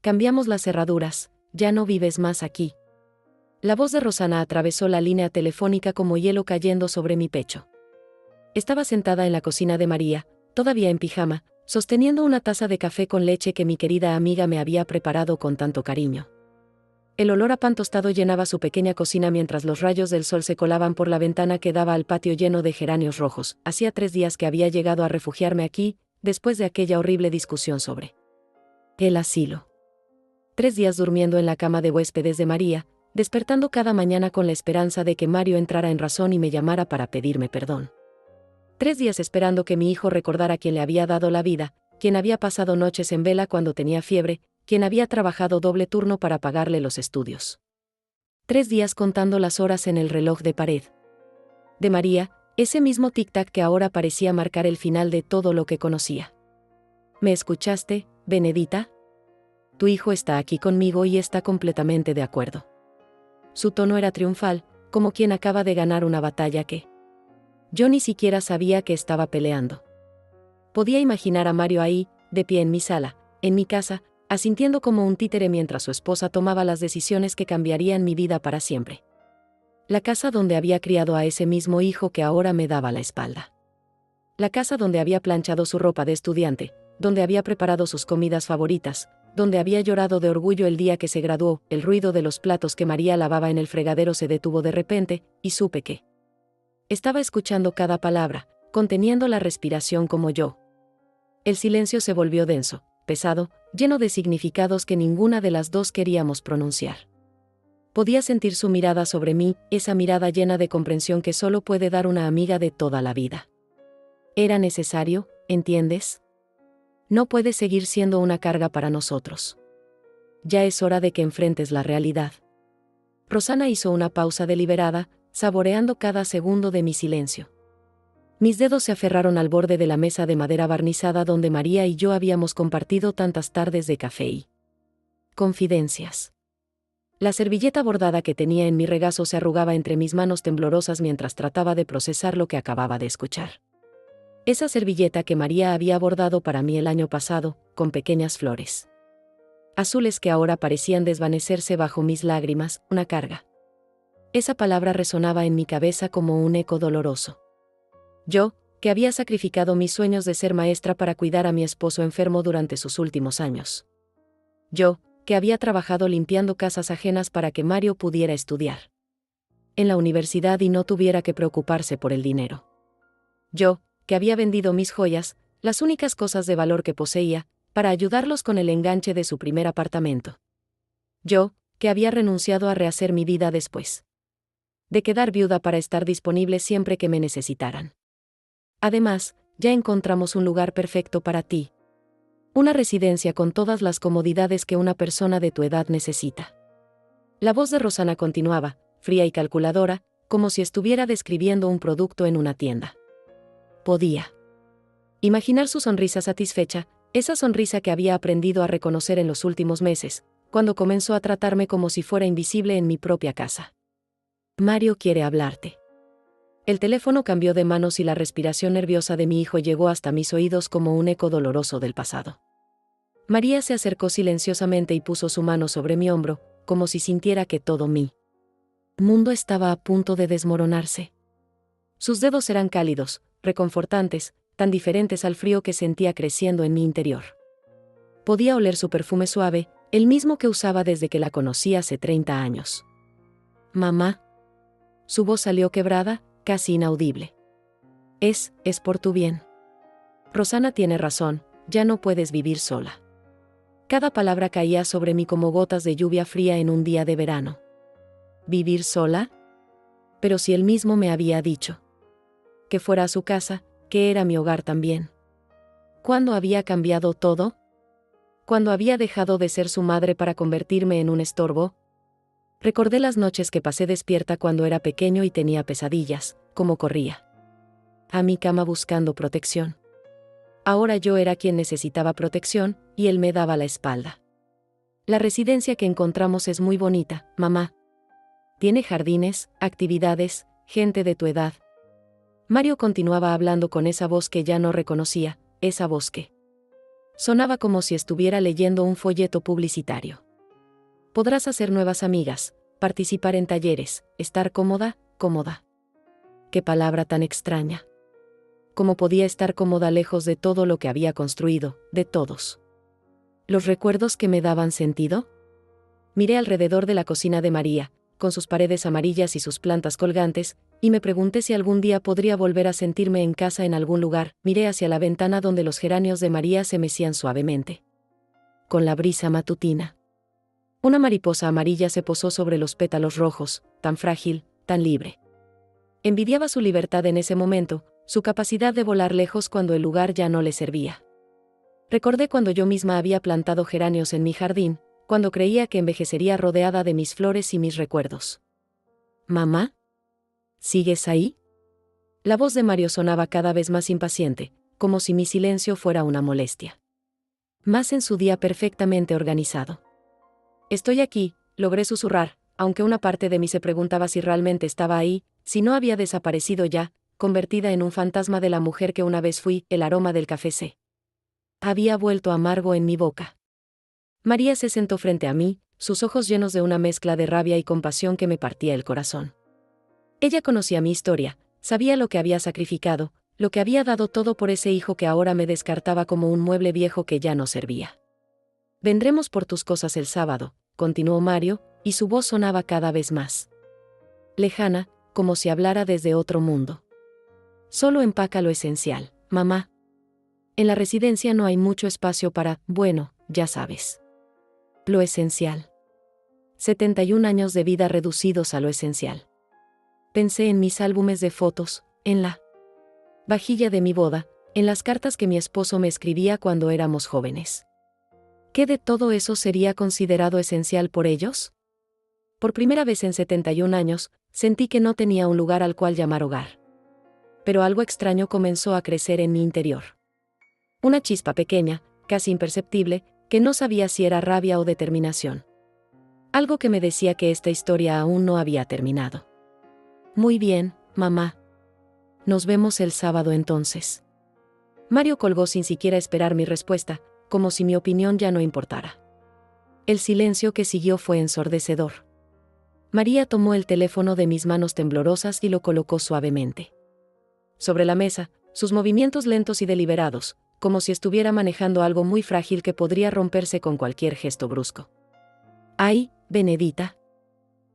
Cambiamos las cerraduras, ya no vives más aquí. La voz de Rosana atravesó la línea telefónica como hielo cayendo sobre mi pecho. Estaba sentada en la cocina de María, todavía en pijama, sosteniendo una taza de café con leche que mi querida amiga me había preparado con tanto cariño. El olor a pan tostado llenaba su pequeña cocina mientras los rayos del sol se colaban por la ventana que daba al patio lleno de geranios rojos. Hacía 3 días que había llegado a refugiarme aquí, después de aquella horrible discusión sobre el asilo. 3 días durmiendo en la cama de huéspedes de María, despertando cada mañana con la esperanza de que Mario entrara en razón y me llamara para pedirme perdón. 3 días esperando que mi hijo recordara quién le había dado la vida, quien había pasado noches en vela cuando tenía fiebre, quien había trabajado doble turno para pagarle los estudios. 3 días contando las horas en el reloj de pared de María, ese mismo tic-tac que ahora parecía marcar el final de todo lo que conocía. ¿Me escuchaste, Benedita? Tu hijo está aquí conmigo y está completamente de acuerdo. Su tono era triunfal, como quien acaba de ganar una batalla que yo ni siquiera sabía que estaba peleando. Podía imaginar a Mario ahí, de pie en mi sala, en mi casa, asintiendo como un títere mientras su esposa tomaba las decisiones que cambiarían mi vida para siempre. La casa donde había criado a ese mismo hijo que ahora me daba la espalda. La casa donde había planchado su ropa de estudiante, donde había preparado sus comidas favoritas, donde había llorado de orgullo el día que se graduó. El ruido de los platos que María lavaba en el fregadero se detuvo de repente, y supe que estaba escuchando cada palabra, conteniendo la respiración como yo. El silencio se volvió denso, pesado, lleno de significados que ninguna de las dos queríamos pronunciar. Podía sentir su mirada sobre mí, esa mirada llena de comprensión que solo puede dar una amiga de toda la vida. Era necesario, ¿entiendes? No puede seguir siendo una carga para nosotros. Ya es hora de que enfrentes la realidad. Rosana hizo una pausa deliberada, saboreando cada segundo de mi silencio. Mis dedos se aferraron al borde de la mesa de madera barnizada donde María y yo habíamos compartido tantas tardes de café y confidencias. La servilleta bordada que tenía en mi regazo se arrugaba entre mis manos temblorosas mientras trataba de procesar lo que acababa de escuchar. Esa servilleta que María había bordado para mí el año pasado, con pequeñas flores azules que ahora parecían desvanecerse bajo mis lágrimas, una carga. Esa palabra resonaba en mi cabeza como un eco doloroso. Yo, que había sacrificado mis sueños de ser maestra para cuidar a mi esposo enfermo durante sus últimos años. Yo, que había trabajado limpiando casas ajenas para que Mario pudiera estudiar en la universidad y no tuviera que preocuparse por el dinero. Yo, que había vendido mis joyas, las únicas cosas de valor que poseía, para ayudarlos con el enganche de su primer apartamento. Yo, que había renunciado a rehacer mi vida después de quedar viuda para estar disponible siempre que me necesitaran. Además, ya encontramos un lugar perfecto para ti. Una residencia con todas las comodidades que una persona de tu edad necesita. La voz de Rosana continuaba, fría y calculadora, como si estuviera describiendo un producto en una tienda. Podía imaginar su sonrisa satisfecha, esa sonrisa que había aprendido a reconocer en los últimos meses, cuando comenzó a tratarme como si fuera invisible en mi propia casa. Mario quiere hablarte. El teléfono cambió de manos y la respiración nerviosa de mi hijo llegó hasta mis oídos como un eco doloroso del pasado. María se acercó silenciosamente y puso su mano sobre mi hombro, como si sintiera que todo mi mundo estaba a punto de desmoronarse. Sus dedos eran cálidos, reconfortantes, tan diferentes al frío que sentía creciendo en mi interior. Podía oler su perfume suave, el mismo que usaba desde que la conocí hace 30 años. Mamá. Su voz salió quebrada, casi inaudible. Es por tu bien. Rosana tiene razón, ya no puedes vivir sola. Cada palabra caía sobre mí como gotas de lluvia fría en un día de verano. ¿Vivir sola? Pero si él mismo me había dicho que fuera a su casa, que era mi hogar también. ¿Cuándo había cambiado todo? ¿Cuándo había dejado de ser su madre para convertirme en un estorbo? Recordé las noches que pasé despierta cuando era pequeño y tenía pesadillas, cómo corría a mi cama buscando protección. Ahora yo era quien necesitaba protección, y él me daba la espalda. La residencia que encontramos es muy bonita, mamá. Tiene jardines, actividades, gente de tu edad. Mario continuaba hablando con esa voz que ya no reconocía, esa voz que Sonaba como si estuviera leyendo un folleto publicitario. Podrás hacer nuevas amigas, participar en talleres, estar cómoda, cómoda. Qué palabra tan extraña. ¿Cómo podía estar cómoda lejos de todo lo que había construido, de todos los recuerdos que me daban sentido? Miré alrededor de la cocina de María, con sus paredes amarillas y sus plantas colgantes, y me pregunté si algún día podría volver a sentirme en casa en algún lugar. Miré hacia la ventana donde los geranios de María se mecían suavemente con la brisa matutina. Una mariposa amarilla se posó sobre los pétalos rojos, tan frágil, tan libre. Envidiaba su libertad en ese momento, su capacidad de volar lejos cuando el lugar ya no le servía. Recordé cuando yo misma había plantado geranios en mi jardín, cuando creía que envejecería rodeada de mis flores y mis recuerdos. «¿Mamá? ¿Sigues ahí?». La voz de Mario sonaba cada vez más impaciente, como si mi silencio fuera una molestia. Más en su día perfectamente organizado. «Estoy aquí», logré susurrar, aunque una parte de mí se preguntaba si realmente estaba ahí, si no había desaparecido ya, convertida en un fantasma de la mujer que una vez fui. El aroma del café se había vuelto amargo en mi boca. María se sentó frente a mí, sus ojos llenos de una mezcla de rabia y compasión que me partía el corazón. Ella conocía mi historia, sabía lo que había sacrificado, lo que había dado todo por ese hijo que ahora me descartaba como un mueble viejo que ya no servía. «Vendremos por tus cosas el sábado», continuó Mario, y su voz sonaba cada vez más lejana, como si hablara desde otro mundo. «Solo empaca lo esencial, mamá. En la residencia no hay mucho espacio para, bueno, ya sabes. Lo esencial. 71 años de vida reducidos a lo esencial». Pensé en mis álbumes de fotos, en la vajilla de mi boda, en las cartas que mi esposo me escribía cuando éramos jóvenes. ¿Qué de todo eso sería considerado esencial por ellos? Por primera vez en 71 años, sentí que no tenía un lugar al cual llamar hogar. Pero algo extraño comenzó a crecer en mi interior. Una chispa pequeña, casi imperceptible, que no sabía si era rabia o determinación. Algo que me decía que esta historia aún no había terminado. «Muy bien, mamá. Nos vemos el sábado entonces». Mario colgó sin siquiera esperar mi respuesta, como si mi opinión ya no importara. El silencio que siguió fue ensordecedor. María tomó el teléfono de mis manos temblorosas y lo colocó suavemente sobre la mesa, sus movimientos lentos y deliberados, como si estuviera manejando algo muy frágil que podría romperse con cualquier gesto brusco. «Ay, Benedita»,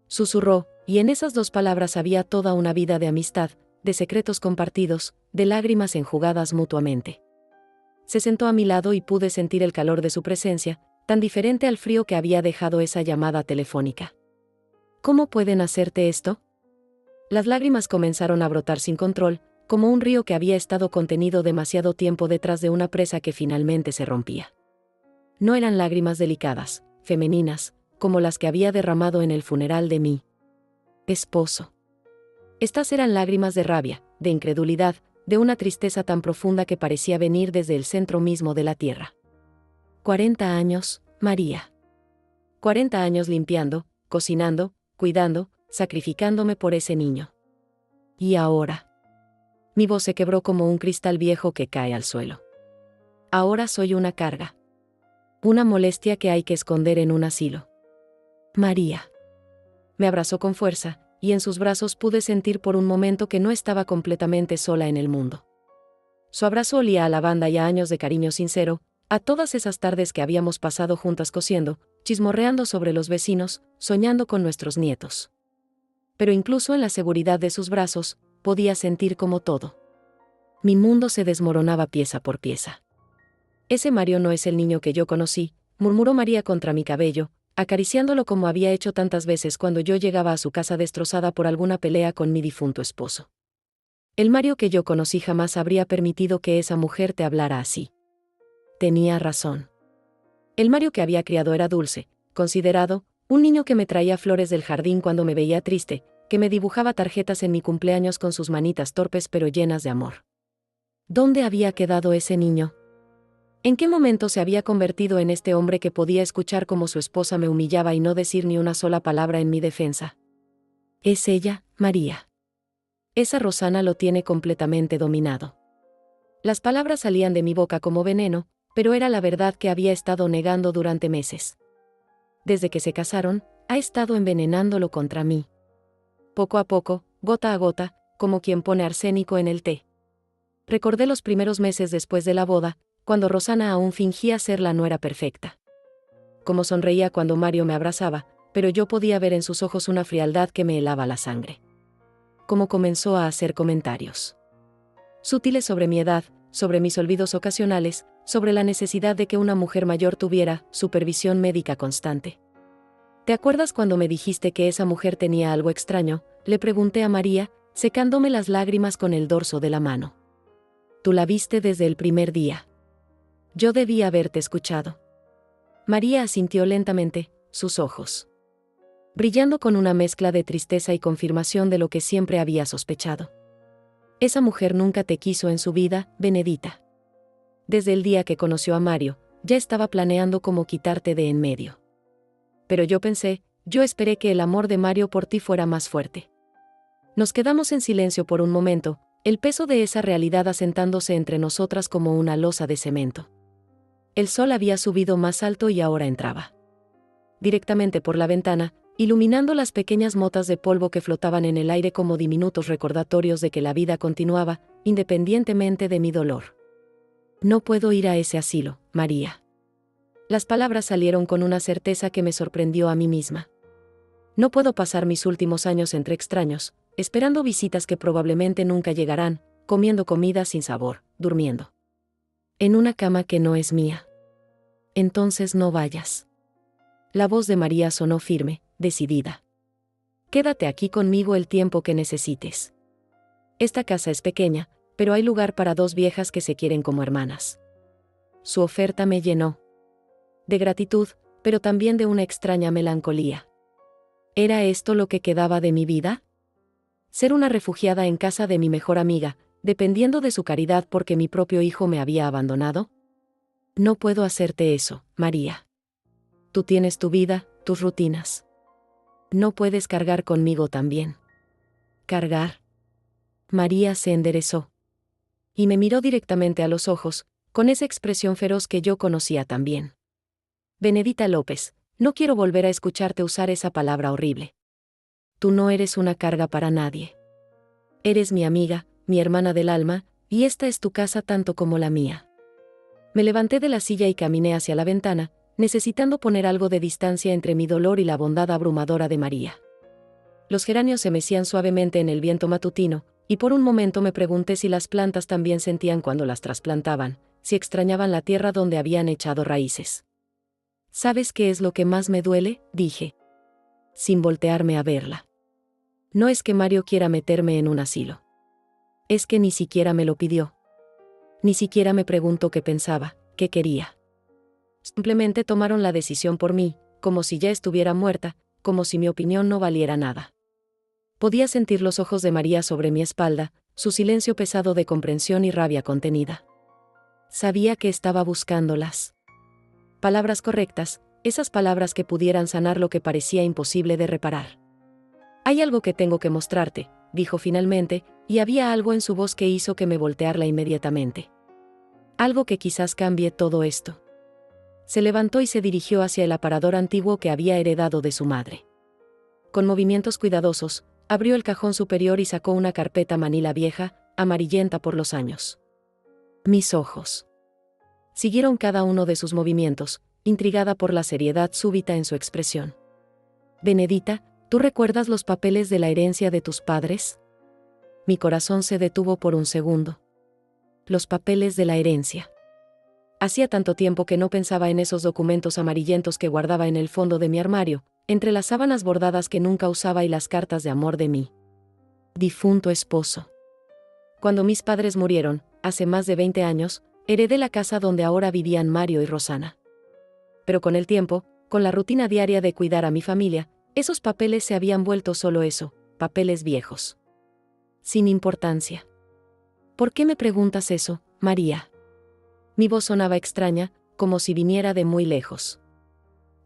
susurró, y en esas dos palabras había toda una vida de amistad, de secretos compartidos, de lágrimas enjugadas mutuamente. Se sentó a mi lado y pude sentir el calor de su presencia, tan diferente al frío que había dejado esa llamada telefónica. «¿Cómo pueden hacerte esto?». Las lágrimas comenzaron a brotar sin control, como un río que había estado contenido demasiado tiempo detrás de una presa que finalmente se rompía. No eran lágrimas delicadas, femeninas, como las que había derramado en el funeral de mi esposo. Estas eran lágrimas de rabia, de incredulidad, de una tristeza tan profunda que parecía venir desde el centro mismo de la tierra. 40 años, María. 40 años limpiando, cocinando, cuidando, sacrificándome por ese niño. Y ahora. Mi voz se quebró como un cristal viejo que cae al suelo. Ahora soy una carga. Una molestia que hay que esconder en un asilo. María. Me abrazó con fuerza, y en sus brazos pude sentir por un momento que no estaba completamente sola en el mundo. Su abrazo olía a lavanda y a años de cariño sincero, a todas esas tardes que habíamos pasado juntas cosiendo, chismorreando sobre los vecinos, soñando con nuestros nietos. Pero incluso en la seguridad de sus brazos, podía sentir como todo mi mundo se desmoronaba pieza por pieza. «Ese Mario no es el niño que yo conocí», murmuró María contra mi cabello, acariciándolo como había hecho tantas veces cuando yo llegaba a su casa destrozada por alguna pelea con mi difunto esposo. «El Mario que yo conocí jamás habría permitido que esa mujer te hablara así». Tenía razón. El Mario que había criado era dulce, considerado, un niño que me traía flores del jardín cuando me veía triste, que me dibujaba tarjetas en mi cumpleaños con sus manitas torpes pero llenas de amor. ¿Dónde había quedado ese niño? ¿En qué momento se había convertido en este hombre que podía escuchar cómo su esposa me humillaba y no decir ni una sola palabra en mi defensa? Es ella, María. Esa Rosana lo tiene completamente dominado. Las palabras salían de mi boca como veneno, pero era la verdad que había estado negando durante meses. Desde que se casaron, ha estado envenenándolo contra mí. Poco a poco, gota a gota, como quien pone arsénico en el té. Recordé los primeros meses después de la boda, cuando Rosana aún fingía ser la nuera perfecta. Cómo sonreía cuando Mario me abrazaba, pero yo podía ver en sus ojos una frialdad que me helaba la sangre. Cómo comenzó a hacer comentarios sutiles sobre mi edad, sobre mis olvidos ocasionales, sobre la necesidad de que una mujer mayor tuviera supervisión médica constante. ¿Te acuerdas cuando me dijiste que esa mujer tenía algo extraño?, le pregunté a María, secándome las lágrimas con el dorso de la mano. Tú la viste desde el primer día. Yo debí haberte escuchado. María asintió lentamente, sus ojos brillando con una mezcla de tristeza y confirmación de lo que siempre había sospechado. Esa mujer nunca te quiso en su vida, Benedita. Desde el día que conoció a Mario, ya estaba planeando cómo quitarte de en medio. Pero yo esperé que el amor de Mario por ti fuera más fuerte. Nos quedamos en silencio por un momento, el peso de esa realidad asentándose entre nosotras como una losa de cemento. El sol había subido más alto y ahora entraba directamente por la ventana, iluminando las pequeñas motas de polvo que flotaban en el aire como diminutos recordatorios de que la vida continuaba, independientemente de mi dolor. No puedo ir a ese asilo, María. Las palabras salieron con una certeza que me sorprendió a mí misma. No puedo pasar mis últimos años entre extraños, esperando visitas que probablemente nunca llegarán, comiendo comida sin sabor, durmiendo en una cama que no es mía. Entonces no vayas. La voz de María sonó firme, decidida. Quédate aquí conmigo el tiempo que necesites. Esta casa es pequeña, pero hay lugar para dos viejas que se quieren como hermanas. Su oferta me llenó de gratitud, pero también de una extraña melancolía. ¿Era esto lo que quedaba de mi vida? Ser una refugiada en casa de mi mejor amiga, dependiendo de su caridad porque mi propio hijo me había abandonado. No puedo hacerte eso, María. Tú tienes tu vida, tus rutinas. No puedes cargar conmigo también. ¿Cargar? María se enderezó y me miró directamente a los ojos, con esa expresión feroz que yo conocía también. Benedita López, no quiero volver a escucharte usar esa palabra horrible. Tú no eres una carga para nadie. Eres mi amiga, mi hermana del alma, y esta es tu casa tanto como la mía. Me levanté de la silla y caminé hacia la ventana, necesitando poner algo de distancia entre mi dolor y la bondad abrumadora de María. Los geranios se mecían suavemente en el viento matutino, y por un momento me pregunté si las plantas también sentían cuando las trasplantaban, si extrañaban la tierra donde habían echado raíces. ¿Sabes qué es lo que más me duele?, dije, sin voltearme a verla. No es que Mario quiera meterme en un asilo. Es que ni siquiera me lo pidió. Ni siquiera me preguntó qué pensaba, qué quería. Simplemente tomaron la decisión por mí, como si ya estuviera muerta, como si mi opinión no valiera nada. Podía sentir los ojos de María sobre mi espalda, su silencio pesado de comprensión y rabia contenida. Sabía que estaba buscándolas. Palabras correctas, esas palabras que pudieran sanar lo que parecía imposible de reparar. Hay algo que tengo que mostrarte, dijo finalmente, y había algo en su voz que hizo que me volteara inmediatamente. Algo que quizás cambie todo esto. Se levantó y se dirigió hacia el aparador antiguo que había heredado de su madre. Con movimientos cuidadosos, abrió el cajón superior y sacó una carpeta manila vieja, amarillenta por los años. Mis ojos siguieron cada uno de sus movimientos, intrigada por la seriedad súbita en su expresión. Benedita, ¿tú recuerdas los papeles de la herencia de tus padres? Mi corazón se detuvo por un segundo. Los papeles de la herencia. Hacía tanto tiempo que no pensaba en esos documentos amarillentos que guardaba en el fondo de mi armario, entre las sábanas bordadas que nunca usaba y las cartas de amor de mi difunto esposo. Cuando mis padres murieron, hace más de 20 años, heredé la casa donde ahora vivían Mario y Rosana. Pero con el tiempo, con la rutina diaria de cuidar a mi familia, esos papeles se habían vuelto solo eso, papeles viejos. Sin importancia. ¿Por qué me preguntas eso, María? Mi voz sonaba extraña, como si viniera de muy lejos.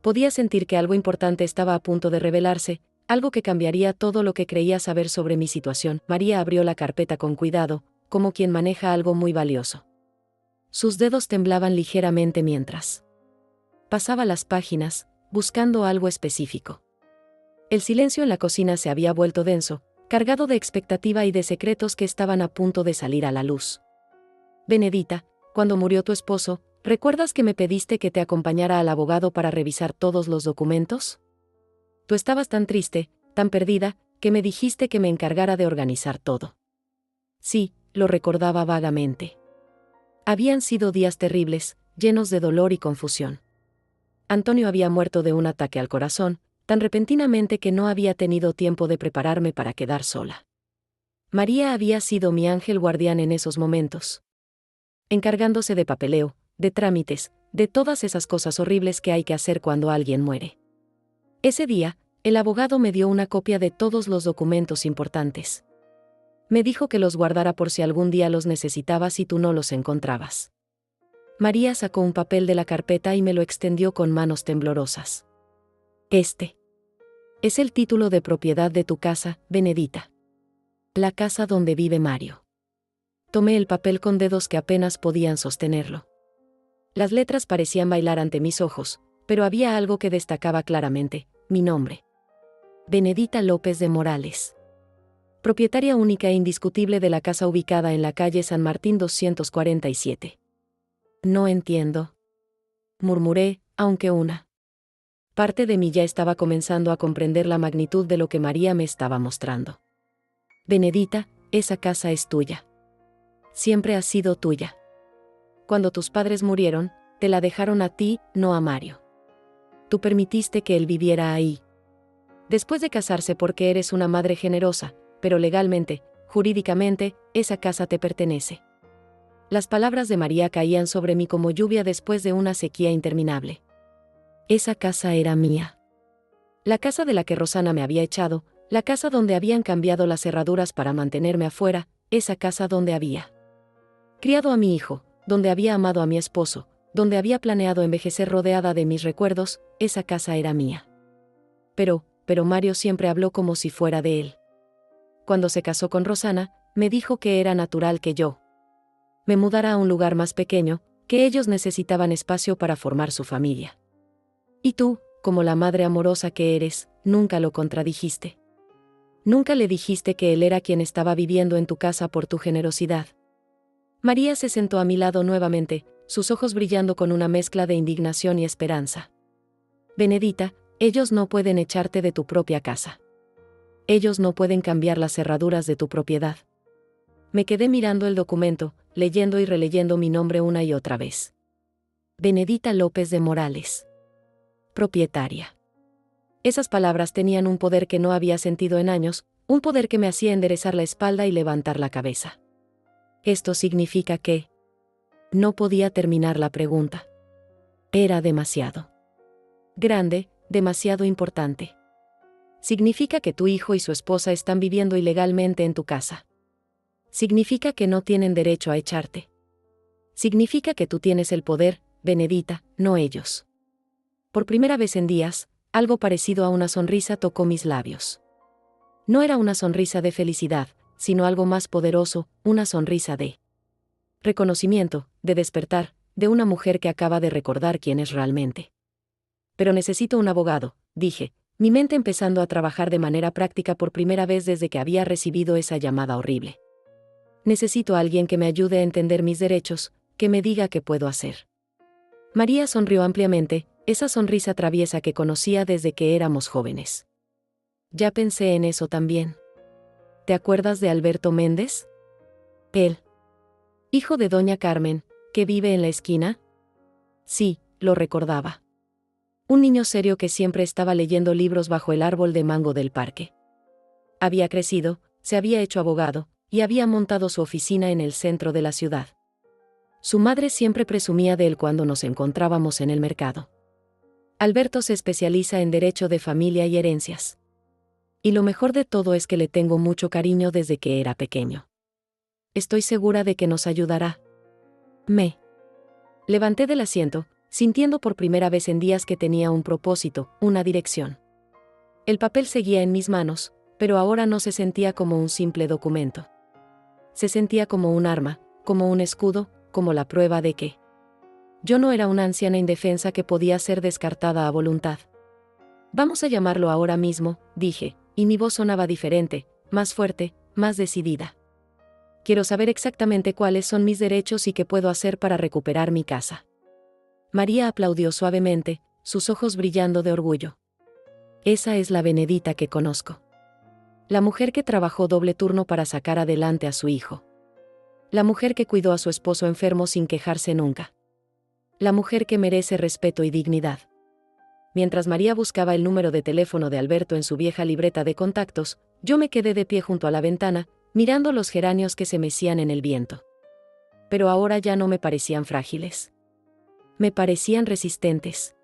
Podía sentir que algo importante estaba a punto de revelarse, algo que cambiaría todo lo que creía saber sobre mi situación. María abrió la carpeta con cuidado, como quien maneja algo muy valioso. sus dedos temblaban ligeramente mientras pasaba las páginas, buscando algo específico. El silencio en la cocina se había vuelto denso, cargado de expectativa y de secretos que estaban a punto de salir a la luz. Benedita, cuando murió tu esposo, ¿recuerdas que me pediste que te acompañara al abogado para revisar todos los documentos? Tú estabas tan triste, tan perdida, que me dijiste que me encargara de organizar todo. Sí, lo recordaba vagamente. Habían sido días terribles, llenos de dolor y confusión. Antonio había muerto de un ataque al corazón, tan repentinamente que no había tenido tiempo de prepararme para quedar sola. María había sido mi ángel guardián en esos momentos, encargándose de papeleo, de trámites, de todas esas cosas horribles que hay que hacer cuando alguien muere. Ese día, el abogado me dio una copia de todos los documentos importantes. Me dijo que los guardara por si algún día los necesitabas y tú no los encontrabas. María sacó un papel de la carpeta y me lo extendió con manos temblorosas. Este es el título de propiedad de tu casa, Benedita. La casa donde vive Mario. Tomé el papel con dedos que apenas podían sostenerlo. Las letras parecían bailar ante mis ojos, pero había algo que destacaba claramente: mi nombre. Benedita López de Morales. Propietaria única e indiscutible de la casa ubicada en la calle San Martín 247. No entiendo, murmuré, aunque una parte de mí ya estaba comenzando a comprender la magnitud de lo que María me estaba mostrando. Benedita, esa casa es tuya. Siempre ha sido tuya. Cuando tus padres murieron, te la dejaron a ti, no a Mario. Tú permitiste que él viviera ahí. Después de casarse porque eres una madre generosa, pero legalmente, jurídicamente, esa casa te pertenece. Las palabras de María caían sobre mí como lluvia después de una sequía interminable. Esa casa era mía. La casa de la que Rosana me había echado, la casa donde habían cambiado las cerraduras para mantenerme afuera, esa casa donde había criado a mi hijo, donde había amado a mi esposo, donde había planeado envejecer rodeada de mis recuerdos, esa casa era mía. Pero Mario siempre habló como si fuera de él. Cuando se casó con Rosana, me dijo que era natural que yo me mudara a un lugar más pequeño, que ellos necesitaban espacio para formar su familia. Y tú, como la madre amorosa que eres, nunca lo contradijiste. Nunca le dijiste que él era quien estaba viviendo en tu casa por tu generosidad. María se sentó a mi lado nuevamente, sus ojos brillando con una mezcla de indignación y esperanza. Benedita, ellos no pueden echarte de tu propia casa. Ellos no pueden cambiar las cerraduras de tu propiedad. Me quedé mirando el documento, leyendo y releyendo mi nombre una y otra vez. Benedita López de Morales. Propietaria. Esas palabras tenían un poder que no había sentido en años, un poder que me hacía enderezar la espalda y levantar la cabeza. Esto significa que... No podía terminar la pregunta. Era demasiado grande, demasiado importante. Significa que tu hijo y su esposa están viviendo ilegalmente en tu casa. Significa que no tienen derecho a echarte. Significa que tú tienes el poder, Benedita, no ellos. Por primera vez en días, algo parecido a una sonrisa tocó mis labios. No era una sonrisa de felicidad, sino algo más poderoso, una sonrisa de reconocimiento, de despertar, de una mujer que acaba de recordar quién es realmente. Pero necesito un abogado, dije, mi mente empezando a trabajar de manera práctica por primera vez desde que había recibido esa llamada horrible. Necesito a alguien que me ayude a entender mis derechos, que me diga qué puedo hacer. María sonrió ampliamente, esa sonrisa traviesa que conocía desde que éramos jóvenes. Ya pensé en eso también. ¿Te acuerdas de Alberto Méndez? Él. Hijo de doña Carmen, que vive en la esquina. Sí, lo recordaba. Un niño serio que siempre estaba leyendo libros bajo el árbol de mango del parque. Había crecido, se había hecho abogado, y había montado su oficina en el centro de la ciudad. Su madre siempre presumía de él cuando nos encontrábamos en el mercado. Alberto se especializa en derecho de familia y herencias. Y lo mejor de todo es que le tengo mucho cariño desde que era pequeño. Estoy segura de que nos ayudará. Me levanté del asiento, sintiendo por primera vez en días que tenía un propósito, una dirección. El papel seguía en mis manos, pero ahora no se sentía como un simple documento. Se sentía como un arma, como un escudo, como la prueba de que yo no era una anciana indefensa que podía ser descartada a voluntad. Vamos a llamarlo ahora mismo, dije, y mi voz sonaba diferente, más fuerte, más decidida. Quiero saber exactamente cuáles son mis derechos y qué puedo hacer para recuperar mi casa. María aplaudió suavemente, sus ojos brillando de orgullo. Esa es la Benedita que conozco. La mujer que trabajó doble turno para sacar adelante a su hijo. La mujer que cuidó a su esposo enfermo sin quejarse nunca. La mujer que merece respeto y dignidad. Mientras María buscaba el número de teléfono de Alberto en su vieja libreta de contactos, yo me quedé de pie junto a la ventana, mirando los geranios que se mecían en el viento. Pero ahora ya no me parecían frágiles. Me parecían resistentes.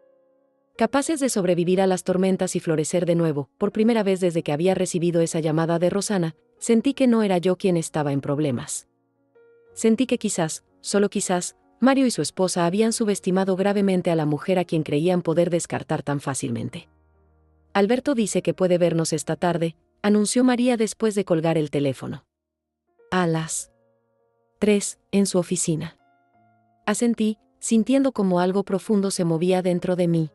Capaces de sobrevivir a las tormentas y florecer de nuevo. Por primera vez desde que había recibido esa llamada de Rosana, sentí que no era yo quien estaba en problemas. Sentí que quizás, solo quizás, Mario y su esposa habían subestimado gravemente a la mujer a quien creían poder descartar tan fácilmente. Alberto dice que puede vernos esta tarde, anunció María después de colgar el teléfono. A las 3, en su oficina. Asentí, sintiendo como algo profundo se movía dentro de mí.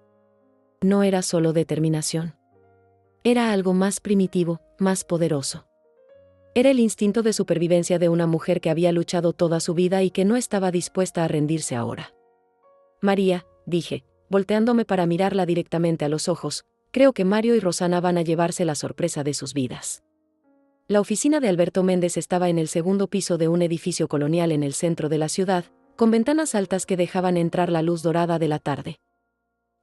No era solo determinación. Era algo más primitivo, más poderoso. Era el instinto de supervivencia de una mujer que había luchado toda su vida y que no estaba dispuesta a rendirse ahora. María, dije, volteándome para mirarla directamente a los ojos, creo que Mario y Rosana van a llevarse la sorpresa de sus vidas. La oficina de Alberto Méndez estaba en el segundo piso de un edificio colonial en el centro de la ciudad, con ventanas altas que dejaban entrar la luz dorada de la tarde.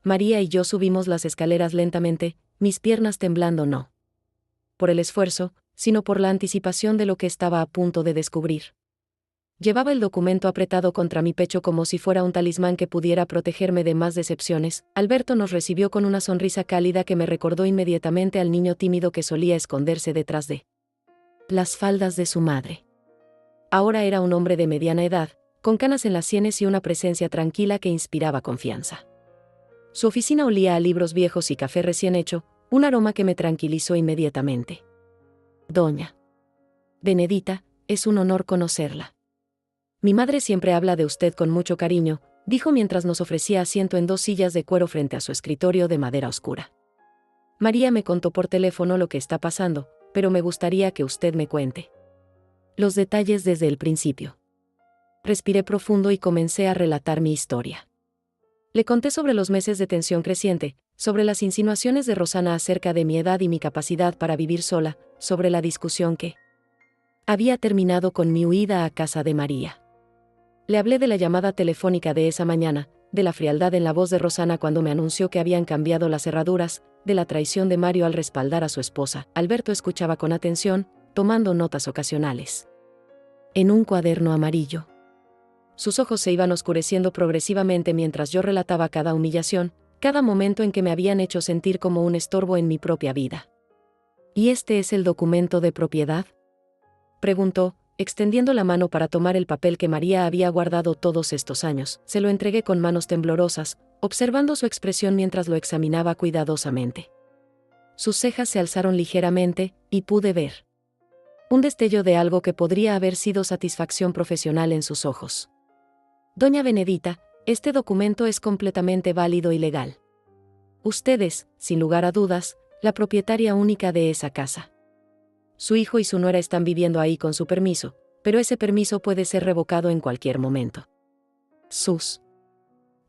María y yo subimos las escaleras lentamente, mis piernas temblando no por el esfuerzo, sino por la anticipación de lo que estaba a punto de descubrir. Llevaba el documento apretado contra mi pecho como si fuera un talismán que pudiera protegerme de más decepciones. Alberto nos recibió con una sonrisa cálida que me recordó inmediatamente al niño tímido que solía esconderse detrás de las faldas de su madre. Ahora era un hombre de mediana edad, con canas en las sienes y una presencia tranquila que inspiraba confianza. Su oficina olía a libros viejos y café recién hecho, un aroma que me tranquilizó inmediatamente. Doña Benedita, es un honor conocerla. Mi madre siempre habla de usted con mucho cariño, dijo mientras nos ofrecía asiento en 2 sillas de cuero frente a su escritorio de madera oscura. María me contó por teléfono lo que está pasando, pero me gustaría que usted me cuente los detalles desde el principio. Respiré profundo y comencé a relatar mi historia. Le conté sobre los meses de tensión creciente, sobre las insinuaciones de Rosana acerca de mi edad y mi capacidad para vivir sola, sobre la discusión que había terminado con mi huida a casa de María. Le hablé de la llamada telefónica de esa mañana, de la frialdad en la voz de Rosana cuando me anunció que habían cambiado las cerraduras, de la traición de Mario al respaldar a su esposa. Alberto escuchaba con atención, tomando notas ocasionales. En un cuaderno amarillo. Sus ojos se iban oscureciendo progresivamente mientras yo relataba cada humillación, cada momento en que me habían hecho sentir como un estorbo en mi propia vida. ¿Y este es el documento de propiedad?, preguntó, extendiendo la mano para tomar el papel que María había guardado todos estos años. Se lo entregué con manos temblorosas, observando su expresión mientras lo examinaba cuidadosamente. Sus cejas se alzaron ligeramente, y pude ver un destello de algo que podría haber sido satisfacción profesional en sus ojos. Doña Benedita, este documento es completamente válido y legal. Usted es, sin lugar a dudas, la propietaria única de esa casa. Su hijo y su nuera están viviendo ahí con su permiso, pero ese permiso puede ser revocado en cualquier momento. Sus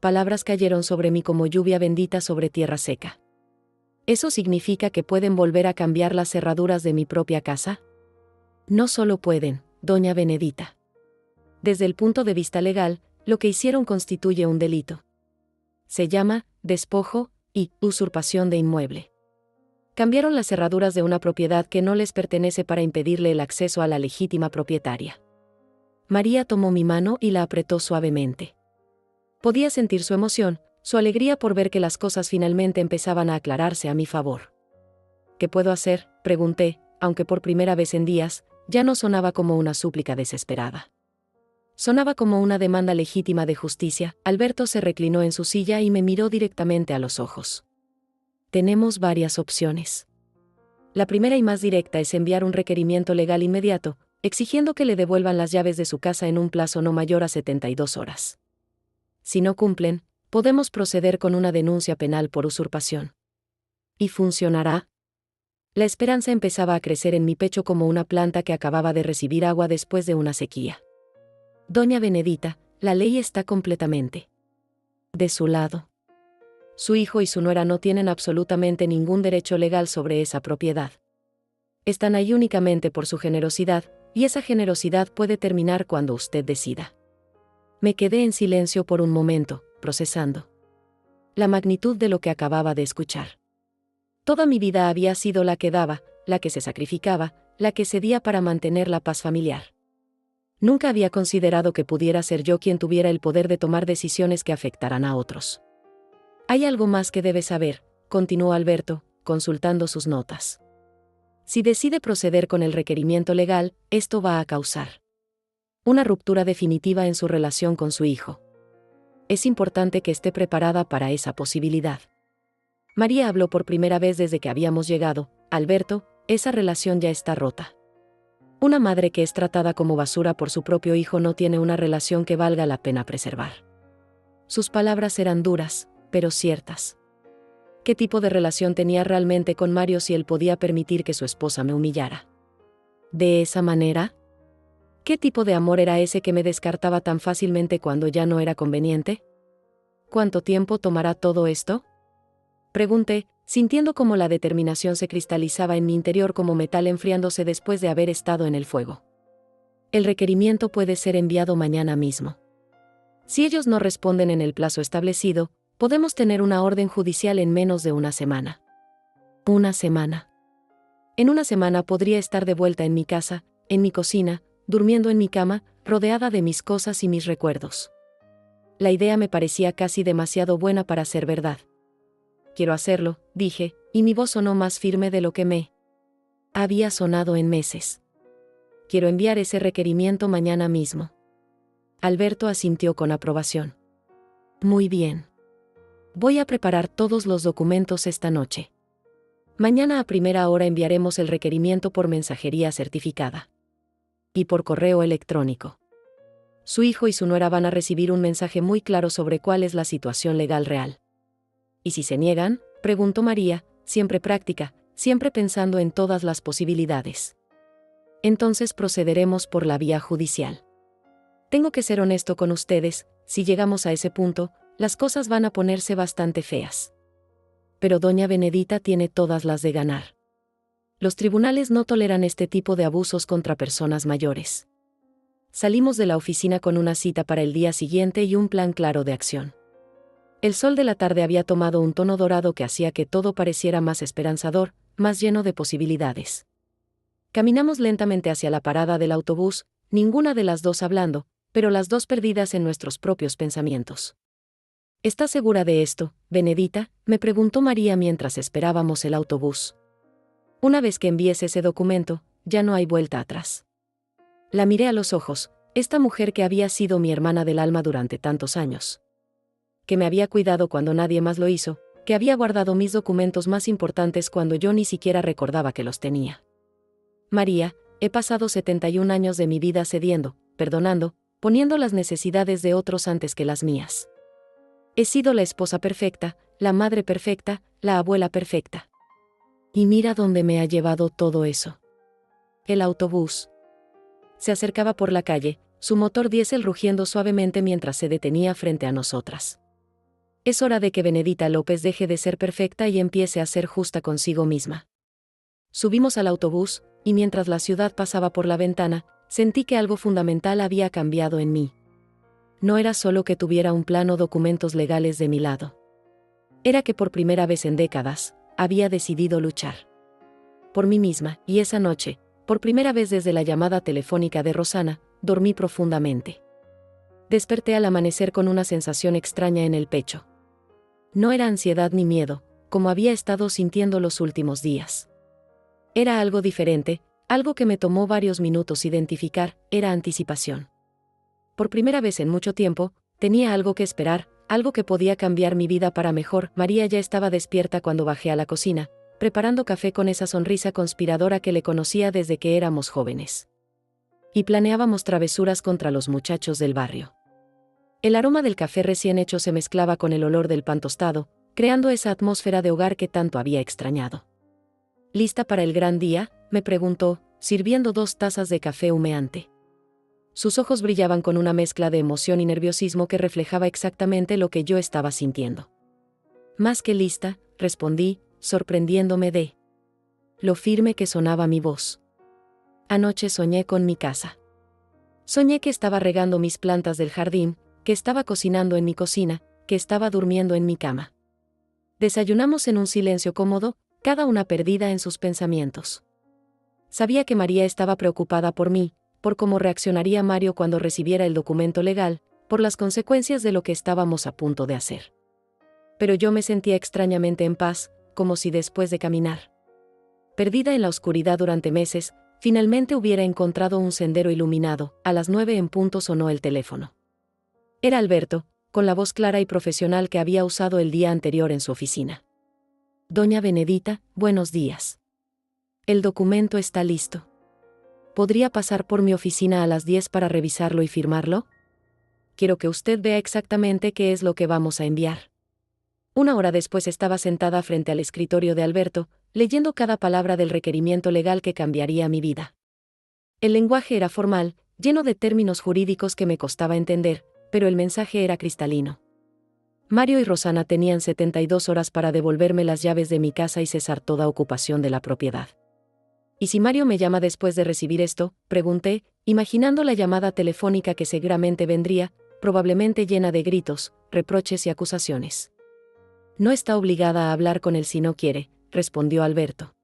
palabras cayeron sobre mí como lluvia bendita sobre tierra seca. ¿Eso significa que pueden volver a cambiar las cerraduras de mi propia casa? No solo pueden, doña Benedita. Desde el punto de vista legal, lo que hicieron constituye un delito. Se llama despojo y usurpación de inmueble. Cambiaron las cerraduras de una propiedad que no les pertenece para impedirle el acceso a la legítima propietaria. María tomó mi mano y la apretó suavemente. Podía sentir su emoción, su alegría por ver que las cosas finalmente empezaban a aclararse a mi favor. ¿Qué puedo hacer?, pregunté, aunque por primera vez en días, ya no sonaba como una súplica desesperada. Sonaba como una demanda legítima de justicia. Alberto se reclinó en su silla y me miró directamente a los ojos. Tenemos varias opciones. La primera y más directa es enviar un requerimiento legal inmediato, exigiendo que le devuelvan las llaves de su casa en un plazo no mayor a 72 horas. Si no cumplen, podemos proceder con una denuncia penal por usurpación. ¿Y funcionará? La esperanza empezaba a crecer en mi pecho como una planta que acababa de recibir agua después de una sequía. Doña Benedita, la ley está completamente de su lado. Su hijo y su nuera no tienen absolutamente ningún derecho legal sobre esa propiedad. Están ahí únicamente por su generosidad, y esa generosidad puede terminar cuando usted decida. Me quedé en silencio por un momento, procesando la magnitud de lo que acababa de escuchar. Toda mi vida había sido la que daba, la que se sacrificaba, la que cedía para mantener la paz familiar. Nunca había considerado que pudiera ser yo quien tuviera el poder de tomar decisiones que afectaran a otros. Hay algo más que debe saber, continuó Alberto, consultando sus notas. Si decide proceder con el requerimiento legal, esto va a causar una ruptura definitiva en su relación con su hijo. Es importante que esté preparada para esa posibilidad. María habló por primera vez desde que habíamos llegado. Alberto, esa relación ya está rota. Una madre que es tratada como basura por su propio hijo no tiene una relación que valga la pena preservar. Sus palabras eran duras, pero ciertas. ¿Qué tipo de relación tenía realmente con Mario si él podía permitir que su esposa me humillara de esa manera? ¿Qué tipo de amor era ese que me descartaba tan fácilmente cuando ya no era conveniente? ¿Cuánto tiempo tomará todo esto?, pregunté, sintiendo cómo la determinación se cristalizaba en mi interior como metal enfriándose después de haber estado en el fuego. El requerimiento puede ser enviado mañana mismo. Si ellos no responden en el plazo establecido, podemos tener una orden judicial en menos de una semana. Una semana. En una semana podría estar de vuelta en mi casa, en mi cocina, durmiendo en mi cama, rodeada de mis cosas y mis recuerdos. La idea me parecía casi demasiado buena para ser verdad. Quiero hacerlo, dije, y mi voz sonó más firme de lo que me había sonado en meses. Quiero enviar ese requerimiento mañana mismo. Alberto asintió con aprobación. Muy bien. Voy a preparar todos los documentos esta noche. Mañana a primera hora enviaremos el requerimiento por mensajería certificada. Y por correo electrónico. Su hijo y su nuera van a recibir un mensaje muy claro sobre cuál es la situación legal real. ¿Y si se niegan?, preguntó María, siempre práctica, siempre pensando en todas las posibilidades. Entonces procederemos por la vía judicial. Tengo que ser honesto con ustedes, si llegamos a ese punto, las cosas van a ponerse bastante feas. Pero doña Benedita tiene todas las de ganar. Los tribunales no toleran este tipo de abusos contra personas mayores. Salimos de la oficina con una cita para el día siguiente y un plan claro de acción. El sol de la tarde había tomado un tono dorado que hacía que todo pareciera más esperanzador, más lleno de posibilidades. Caminamos lentamente hacia la parada del autobús, ninguna de las dos hablando, pero las dos perdidas en nuestros propios pensamientos. ¿Estás segura de esto, Benedita?, me preguntó María mientras esperábamos el autobús. Una vez que envíes ese documento, ya no hay vuelta atrás. La miré a los ojos, esta mujer que había sido mi hermana del alma durante tantos años. Que me había cuidado cuando nadie más lo hizo, que había guardado mis documentos más importantes cuando yo ni siquiera recordaba que los tenía. María, he pasado 71 años de mi vida cediendo, perdonando, poniendo las necesidades de otros antes que las mías. He sido la esposa perfecta, la madre perfecta, la abuela perfecta. Y mira dónde me ha llevado todo eso. El autobús se acercaba por la calle, su motor diésel rugiendo suavemente mientras se detenía frente a nosotras. Es hora de que Benedita López deje de ser perfecta y empiece a ser justa consigo misma. Subimos al autobús, y mientras la ciudad pasaba por la ventana, sentí que algo fundamental había cambiado en mí. No era solo que tuviera un plan o documentos legales de mi lado. Era que por primera vez en décadas, había decidido luchar por mí misma, y esa noche, por primera vez desde la llamada telefónica de Rosana, dormí profundamente. Desperté al amanecer con una sensación extraña en el pecho. No era ansiedad ni miedo, como había estado sintiendo los últimos días. Era algo diferente, algo que me tomó varios minutos identificar, era anticipación. Por primera vez en mucho tiempo, tenía algo que esperar, algo que podía cambiar mi vida para mejor. María ya estaba despierta cuando bajé a la cocina, preparando café con esa sonrisa conspiradora que le conocía desde que éramos jóvenes. y planeábamos travesuras contra los muchachos del barrio. El aroma del café recién hecho se mezclaba con el olor del pan tostado, creando esa atmósfera de hogar que tanto había extrañado. ¿Lista para el gran día?, me preguntó, sirviendo 2 tazas de café humeante. Sus ojos brillaban con una mezcla de emoción y nerviosismo que reflejaba exactamente lo que yo estaba sintiendo. Más que lista, respondí, sorprendiéndome de lo firme que sonaba mi voz. Anoche soñé con mi casa. Soñé que estaba regando mis plantas del jardín, que estaba cocinando en mi cocina, que estaba durmiendo en mi cama. Desayunamos en un silencio cómodo, cada una perdida en sus pensamientos. Sabía que María estaba preocupada por mí, por cómo reaccionaría Mario cuando recibiera el documento legal, por las consecuencias de lo que estábamos a punto de hacer. Pero yo me sentía extrañamente en paz, como si después de caminar perdida en la oscuridad durante meses, finalmente hubiera encontrado un sendero iluminado. A las 9 en punto sonó el teléfono. Era Alberto, con la voz clara y profesional que había usado el día anterior en su oficina. Doña Benedita, buenos días. El documento está listo. ¿Podría pasar por mi oficina a las 10 para revisarlo y firmarlo? Quiero que usted vea exactamente qué es lo que vamos a enviar. 1 hora después estaba sentada frente al escritorio de Alberto, leyendo cada palabra del requerimiento legal que cambiaría mi vida. El lenguaje era formal, lleno de términos jurídicos que me costaba entender, pero el mensaje era cristalino. Mario y Rosana tenían 72 horas para devolverme las llaves de mi casa y cesar toda ocupación de la propiedad. ¿Y si Mario me llama después de recibir esto?, pregunté, imaginando la llamada telefónica que seguramente vendría, probablemente llena de gritos, reproches y acusaciones. No está obligada a hablar con él si no quiere, respondió Alberto.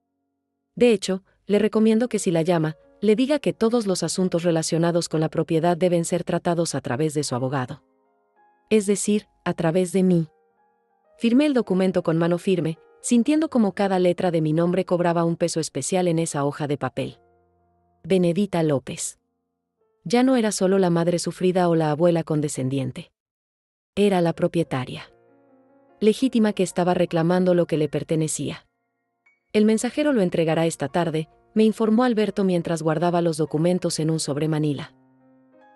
De hecho, le recomiendo que si la llama, le diga que todos los asuntos relacionados con la propiedad deben ser tratados a través de su abogado. Es decir, a través de mí. Firmé el documento con mano firme, sintiendo como cada letra de mi nombre cobraba un peso especial en esa hoja de papel. Benedita López. Ya no era solo la madre sufrida o la abuela condescendiente. Era la propietaria legítima que estaba reclamando lo que le pertenecía. El mensajero lo entregará esta tarde, me informó Alberto mientras guardaba los documentos en un sobremanila.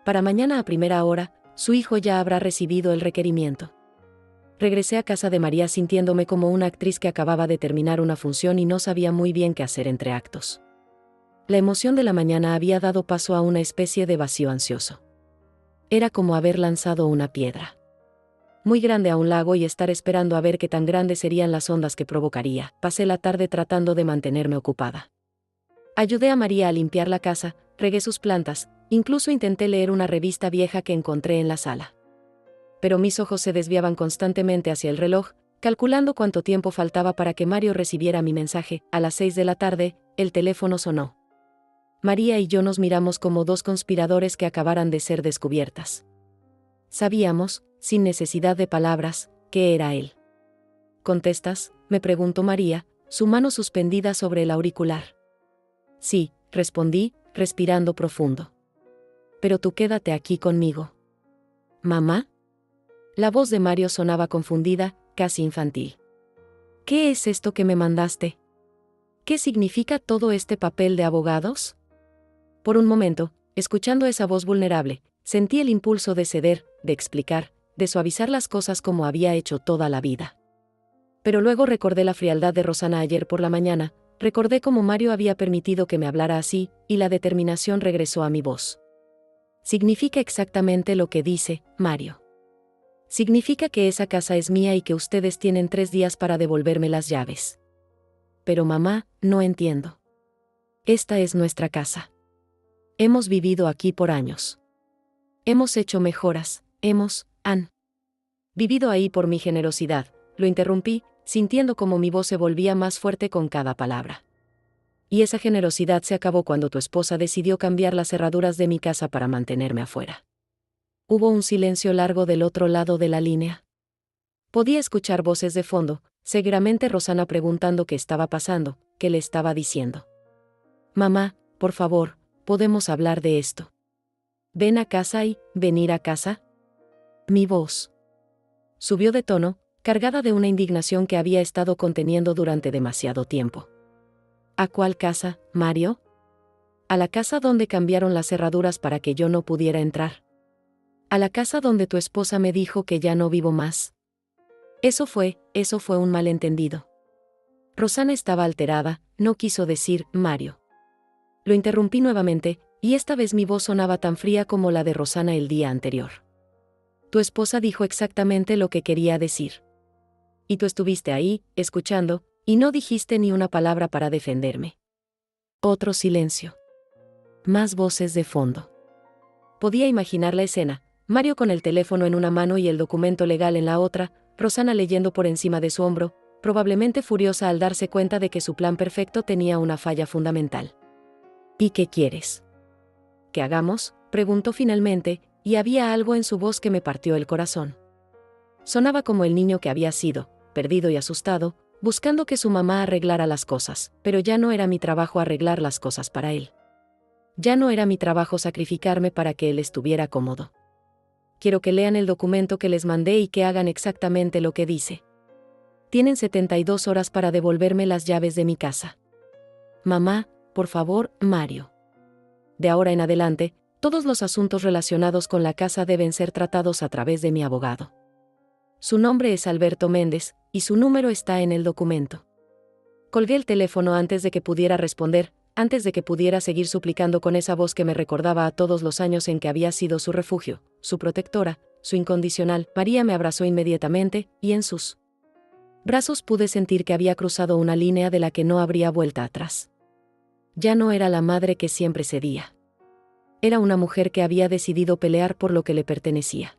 Para mañana a primera hora, su hijo ya habrá recibido el requerimiento. Regresé a casa de María sintiéndome como una actriz que acababa de terminar una función y no sabía muy bien qué hacer entre actos. La emoción de la mañana había dado paso a una especie de vacío ansioso. Era como haber lanzado una piedra muy grande a un lago y estar esperando a ver qué tan grandes serían las ondas que provocaría. Pasé la tarde tratando de mantenerme ocupada. Ayudé a María a limpiar la casa, regué sus plantas, incluso intenté leer una revista vieja que encontré en la sala. Pero mis ojos se desviaban constantemente hacia el reloj, calculando cuánto tiempo faltaba para que Mario recibiera mi mensaje. A las 6 de la tarde, el teléfono sonó. María y yo nos miramos como 2 conspiradores que acabaran de ser descubiertas. Sabíamos, sin necesidad de palabras, que era él. ¿Contestas?, me preguntó María, su mano suspendida sobre el auricular. Sí, respondí, respirando profundo. Pero tú quédate aquí conmigo. ¿Mamá? La voz de Mario sonaba confundida, casi infantil. ¿Qué es esto que me mandaste? ¿Qué significa todo este papel de abogados? Por un momento, escuchando esa voz vulnerable, sentí el impulso de ceder, de explicar, de suavizar las cosas como había hecho toda la vida. Pero luego recordé la frialdad de Rosana ayer por la mañana, recordé cómo Mario había permitido que me hablara así, y la determinación regresó a mi voz. Significa exactamente lo que dice, Mario. Significa que esa casa es mía y que ustedes tienen 3 días para devolverme las llaves. Pero mamá, no entiendo. Esta es nuestra casa. Hemos vivido aquí por años. Hemos hecho mejoras, han vivido ahí por mi generosidad, lo interrumpí, sintiendo como mi voz se volvía más fuerte con cada palabra. Y esa generosidad se acabó cuando tu esposa decidió cambiar las cerraduras de mi casa para mantenerme afuera. Hubo un silencio largo del otro lado de la línea. Podía escuchar voces de fondo, seguramente Rosana preguntando qué estaba pasando, qué le estaba diciendo. Mamá, por favor, podemos hablar de esto. Ven a casa y, ¿venir a casa? Mi voz subió de tono, cargada de una indignación que había estado conteniendo durante demasiado tiempo. ¿A cuál casa, Mario? A la casa donde cambiaron las cerraduras para que yo no pudiera entrar. A la casa donde tu esposa me dijo que ya no vivo más. Eso fue un malentendido. Rosana estaba alterada, no quiso decir, Mario. Lo interrumpí nuevamente, y esta vez mi voz sonaba tan fría como la de Rosana el día anterior. Tu esposa dijo exactamente lo que quería decir. Y tú estuviste ahí, escuchando, y no dijiste ni una palabra para defenderme. Otro silencio. Más voces de fondo. Podía imaginar la escena, Mario con el teléfono en una mano y el documento legal en la otra, Rosana leyendo por encima de su hombro, probablemente furiosa al darse cuenta de que su plan perfecto tenía una falla fundamental. ¿Y qué quieres que hagamos?, preguntó finalmente, y había algo en su voz que me partió el corazón. Sonaba como el niño que había sido, perdido y asustado, buscando que su mamá arreglara las cosas, pero ya no era mi trabajo arreglar las cosas para él. Ya no era mi trabajo sacrificarme para que él estuviera cómodo. Quiero que lean el documento que les mandé y que hagan exactamente lo que dice. Tienen 72 horas para devolverme las llaves de mi casa. Mamá, por favor, Mario. De ahora en adelante, todos los asuntos relacionados con la casa deben ser tratados a través de mi abogado. Su nombre es Alberto Méndez, y su número está en el documento. Colgué el teléfono antes de que pudiera responder, antes de que pudiera seguir suplicando con esa voz que me recordaba a todos los años en que había sido su refugio, su protectora, su incondicional. María me abrazó inmediatamente, y en sus brazos pude sentir que había cruzado una línea de la que no habría vuelta atrás. Ya no era la madre que siempre cedía. Era una mujer que había decidido pelear por lo que le pertenecía.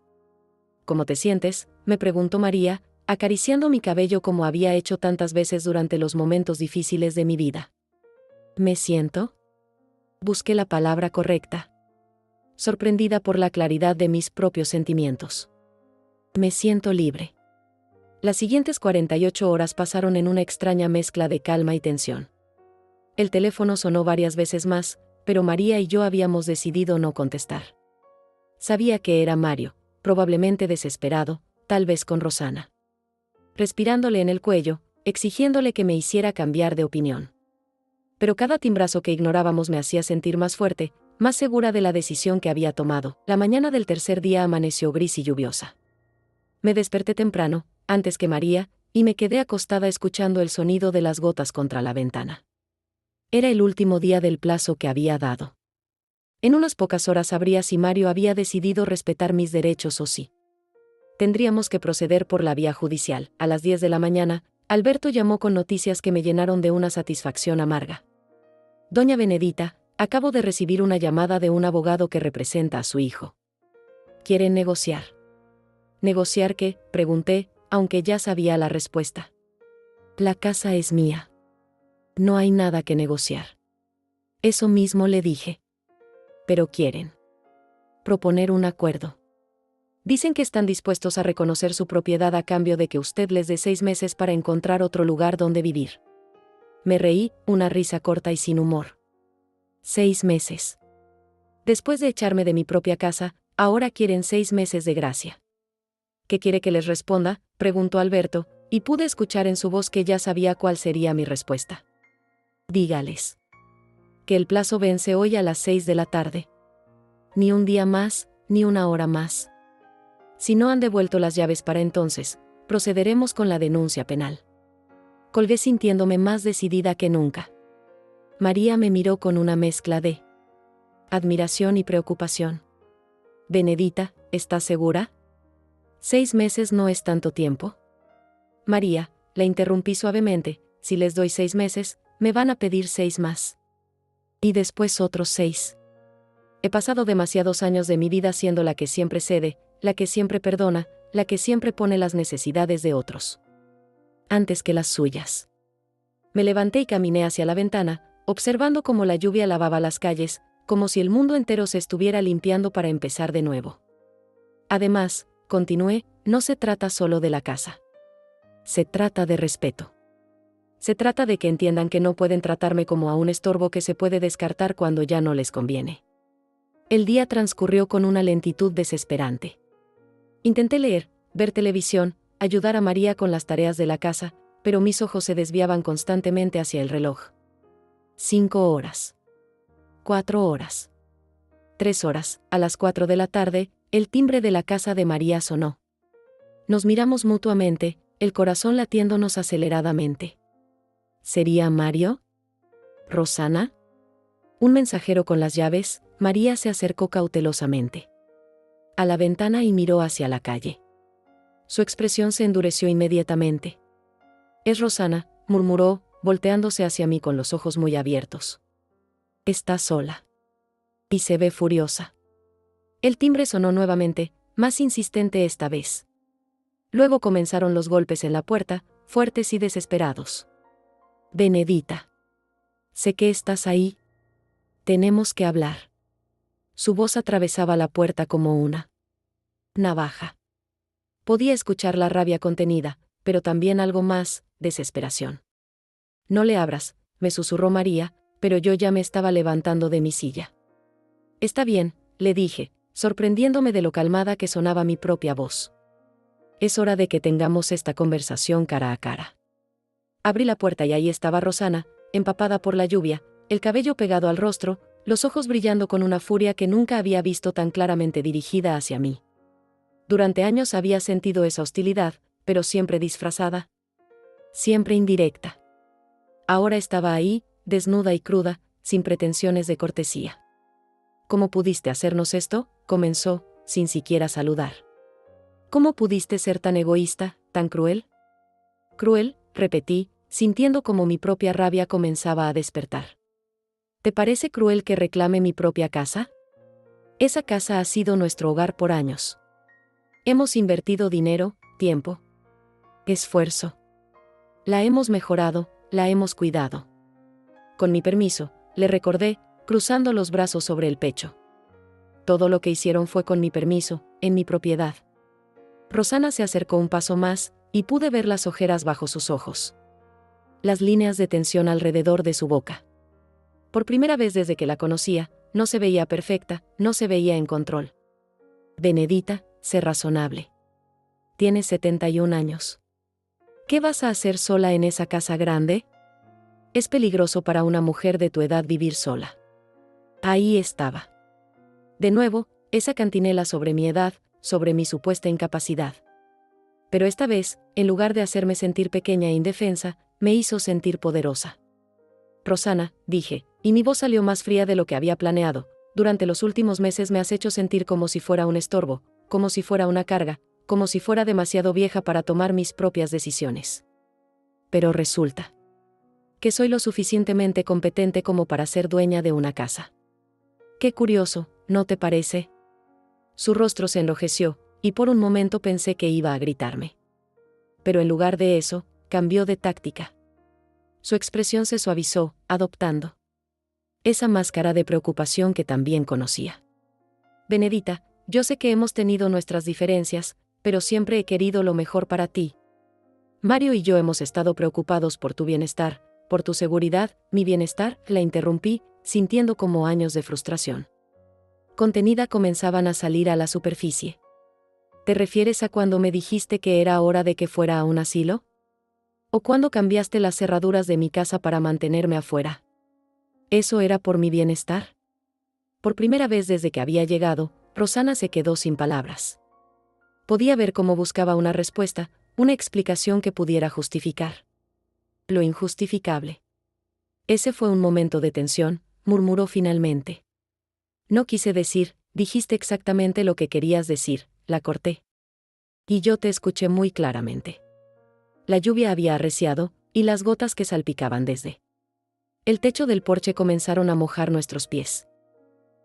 ¿Cómo te sientes?, me preguntó María, acariciando mi cabello como había hecho tantas veces durante los momentos difíciles de mi vida. ¿Me siento? Busqué la palabra correcta. Sorprendida por la claridad de mis propios sentimientos. Me siento libre. Las siguientes 48 horas pasaron en una extraña mezcla de calma y tensión. El teléfono sonó varias veces más, pero María y yo habíamos decidido no contestar. Sabía que era Mario, probablemente desesperado, tal vez con Rosana. Respirándole en el cuello, exigiéndole que me hiciera cambiar de opinión. Pero cada timbrazo que ignorábamos me hacía sentir más fuerte, más segura de la decisión que había tomado. La mañana del tercer día amaneció gris y lluviosa. Me desperté temprano, antes que María, y me quedé acostada escuchando el sonido de las gotas contra la ventana. Era el último día del plazo que había dado. En unas pocas horas sabría si Mario había decidido respetar mis derechos o sí. Tendríamos que proceder por la vía judicial. A las 10 de la mañana, Alberto llamó con noticias que me llenaron de una satisfacción amarga. Doña Benedita, acabo de recibir una llamada de un abogado que representa a su hijo. ¿Quieren negociar? ¿Negociar qué?, pregunté, aunque ya sabía la respuesta. La casa es mía. No hay nada que negociar. Eso mismo le dije. Pero quieren proponer un acuerdo. Dicen que están dispuestos a reconocer su propiedad a cambio de que usted les dé 6 meses para encontrar otro lugar donde vivir. Me reí, una risa corta y sin humor. 6 meses. Después de echarme de mi propia casa, ahora quieren 6 meses de gracia. ¿Qué quiere que les responda?, preguntó Alberto, y pude escuchar en su voz que ya sabía cuál sería mi respuesta. Dígales que el plazo vence hoy a las 6 de la tarde. Ni un día más, ni una hora más. Si no han devuelto las llaves para entonces, procederemos con la denuncia penal. Colgué sintiéndome más decidida que nunca. María me miró con una mezcla de admiración y preocupación. Benedita, ¿estás segura? 6 meses no es tanto tiempo. María, la interrumpí suavemente, si les doy 6 meses, me van a pedir 6 más. Y después otros 6. He pasado demasiados años de mi vida siendo la que siempre cede, la que siempre perdona, la que siempre pone las necesidades de otros antes que las suyas. Me levanté y caminé hacia la ventana, observando cómo la lluvia lavaba las calles, como si el mundo entero se estuviera limpiando para empezar de nuevo. Además, continué, no se trata solo de la casa. Se trata de respeto. Se trata de que entiendan que no pueden tratarme como a un estorbo que se puede descartar cuando ya no les conviene. El día transcurrió con una lentitud desesperante. Intenté leer, ver televisión, ayudar a María con las tareas de la casa, pero mis ojos se desviaban constantemente hacia el reloj. 5 horas. 4 horas. 3 horas, a las 4 de la tarde, el timbre de la casa de María sonó. Nos miramos mutuamente, el corazón latiéndonos aceleradamente. ¿Sería Mario? ¿Rosana? Un mensajero con las llaves. María se acercó cautelosamente a la ventana y miró hacia la calle. Su expresión se endureció inmediatamente. «Es Rosana», murmuró, volteándose hacia mí con los ojos muy abiertos. «Está sola. Y se ve furiosa». El timbre sonó nuevamente, más insistente esta vez. Luego comenzaron los golpes en la puerta, fuertes y desesperados. «Benedita. Sé que estás ahí. Tenemos que hablar». Su voz atravesaba la puerta como una navaja. Podía escuchar la rabia contenida, pero también algo más, desesperación. «No le abras», me susurró María, pero yo ya me estaba levantando de mi silla. «Está bien», le dije, sorprendiéndome de lo calmada que sonaba mi propia voz. «Es hora de que tengamos esta conversación cara a cara». Abrí la puerta y ahí estaba Rosana, empapada por la lluvia, el cabello pegado al rostro, los ojos brillando con una furia que nunca había visto tan claramente dirigida hacia mí. Durante años había sentido esa hostilidad, pero siempre disfrazada. Siempre indirecta. Ahora estaba ahí, desnuda y cruda, sin pretensiones de cortesía. «¿Cómo pudiste hacernos esto?», comenzó, sin siquiera saludar. «¿Cómo pudiste ser tan egoísta, tan cruel?». «Cruel», repetí, sintiendo como mi propia rabia comenzaba a despertar. «¿Te parece cruel que reclame mi propia casa? Esa casa ha sido nuestro hogar por años. Hemos invertido dinero, tiempo, esfuerzo. La hemos mejorado, la hemos cuidado». «Con mi permiso», le recordé, cruzando los brazos sobre el pecho. «Todo lo que hicieron fue con mi permiso, en mi propiedad». Rosana se acercó un paso más, y pude ver las ojeras bajo sus ojos. Las líneas de tensión alrededor de su boca. Por primera vez desde que la conocía, no se veía perfecta, no se veía en control. «Benedita, sé razonable. Tienes 71 años. ¿Qué vas a hacer sola en esa casa grande? Es peligroso para una mujer de tu edad vivir sola». Ahí estaba. De nuevo, esa cantinela sobre mi edad, sobre mi supuesta incapacidad. Pero esta vez, en lugar de hacerme sentir pequeña e indefensa, me hizo sentir poderosa. «Rosana», dije, y mi voz salió más fría de lo que había planeado, «durante los últimos meses me has hecho sentir como si fuera un estorbo, como si fuera una carga, como si fuera demasiado vieja para tomar mis propias decisiones. Pero resulta que soy lo suficientemente competente como para ser dueña de una casa. Qué curioso, ¿no te parece?». Su rostro se enrojeció, y por un momento pensé que iba a gritarme. Pero en lugar de eso, cambió de táctica. Su expresión se suavizó, adoptando esa máscara de preocupación que también conocía. «Benedita, yo sé que hemos tenido nuestras diferencias, pero siempre he querido lo mejor para ti. Mario y yo hemos estado preocupados por tu bienestar, por tu seguridad, mi bienestar», la interrumpí, sintiendo como años de frustración contenida comenzaban a salir a la superficie. «¿Te refieres a cuando me dijiste que era hora de que fuera a un asilo? ¿O cuando cambiaste las cerraduras de mi casa para mantenerme afuera? ¿Eso era por mi bienestar?». Por primera vez desde que había llegado, Rosana se quedó sin palabras. Podía ver cómo buscaba una respuesta, una explicación que pudiera justificar lo injustificable. «Ese fue un momento de tensión», murmuró finalmente. «No quise decir, dijiste exactamente lo que querías decir», la corté. «Y yo te escuché muy claramente». La lluvia había arreciado, y las gotas que salpicaban desde el techo del porche comenzaron a mojar nuestros pies.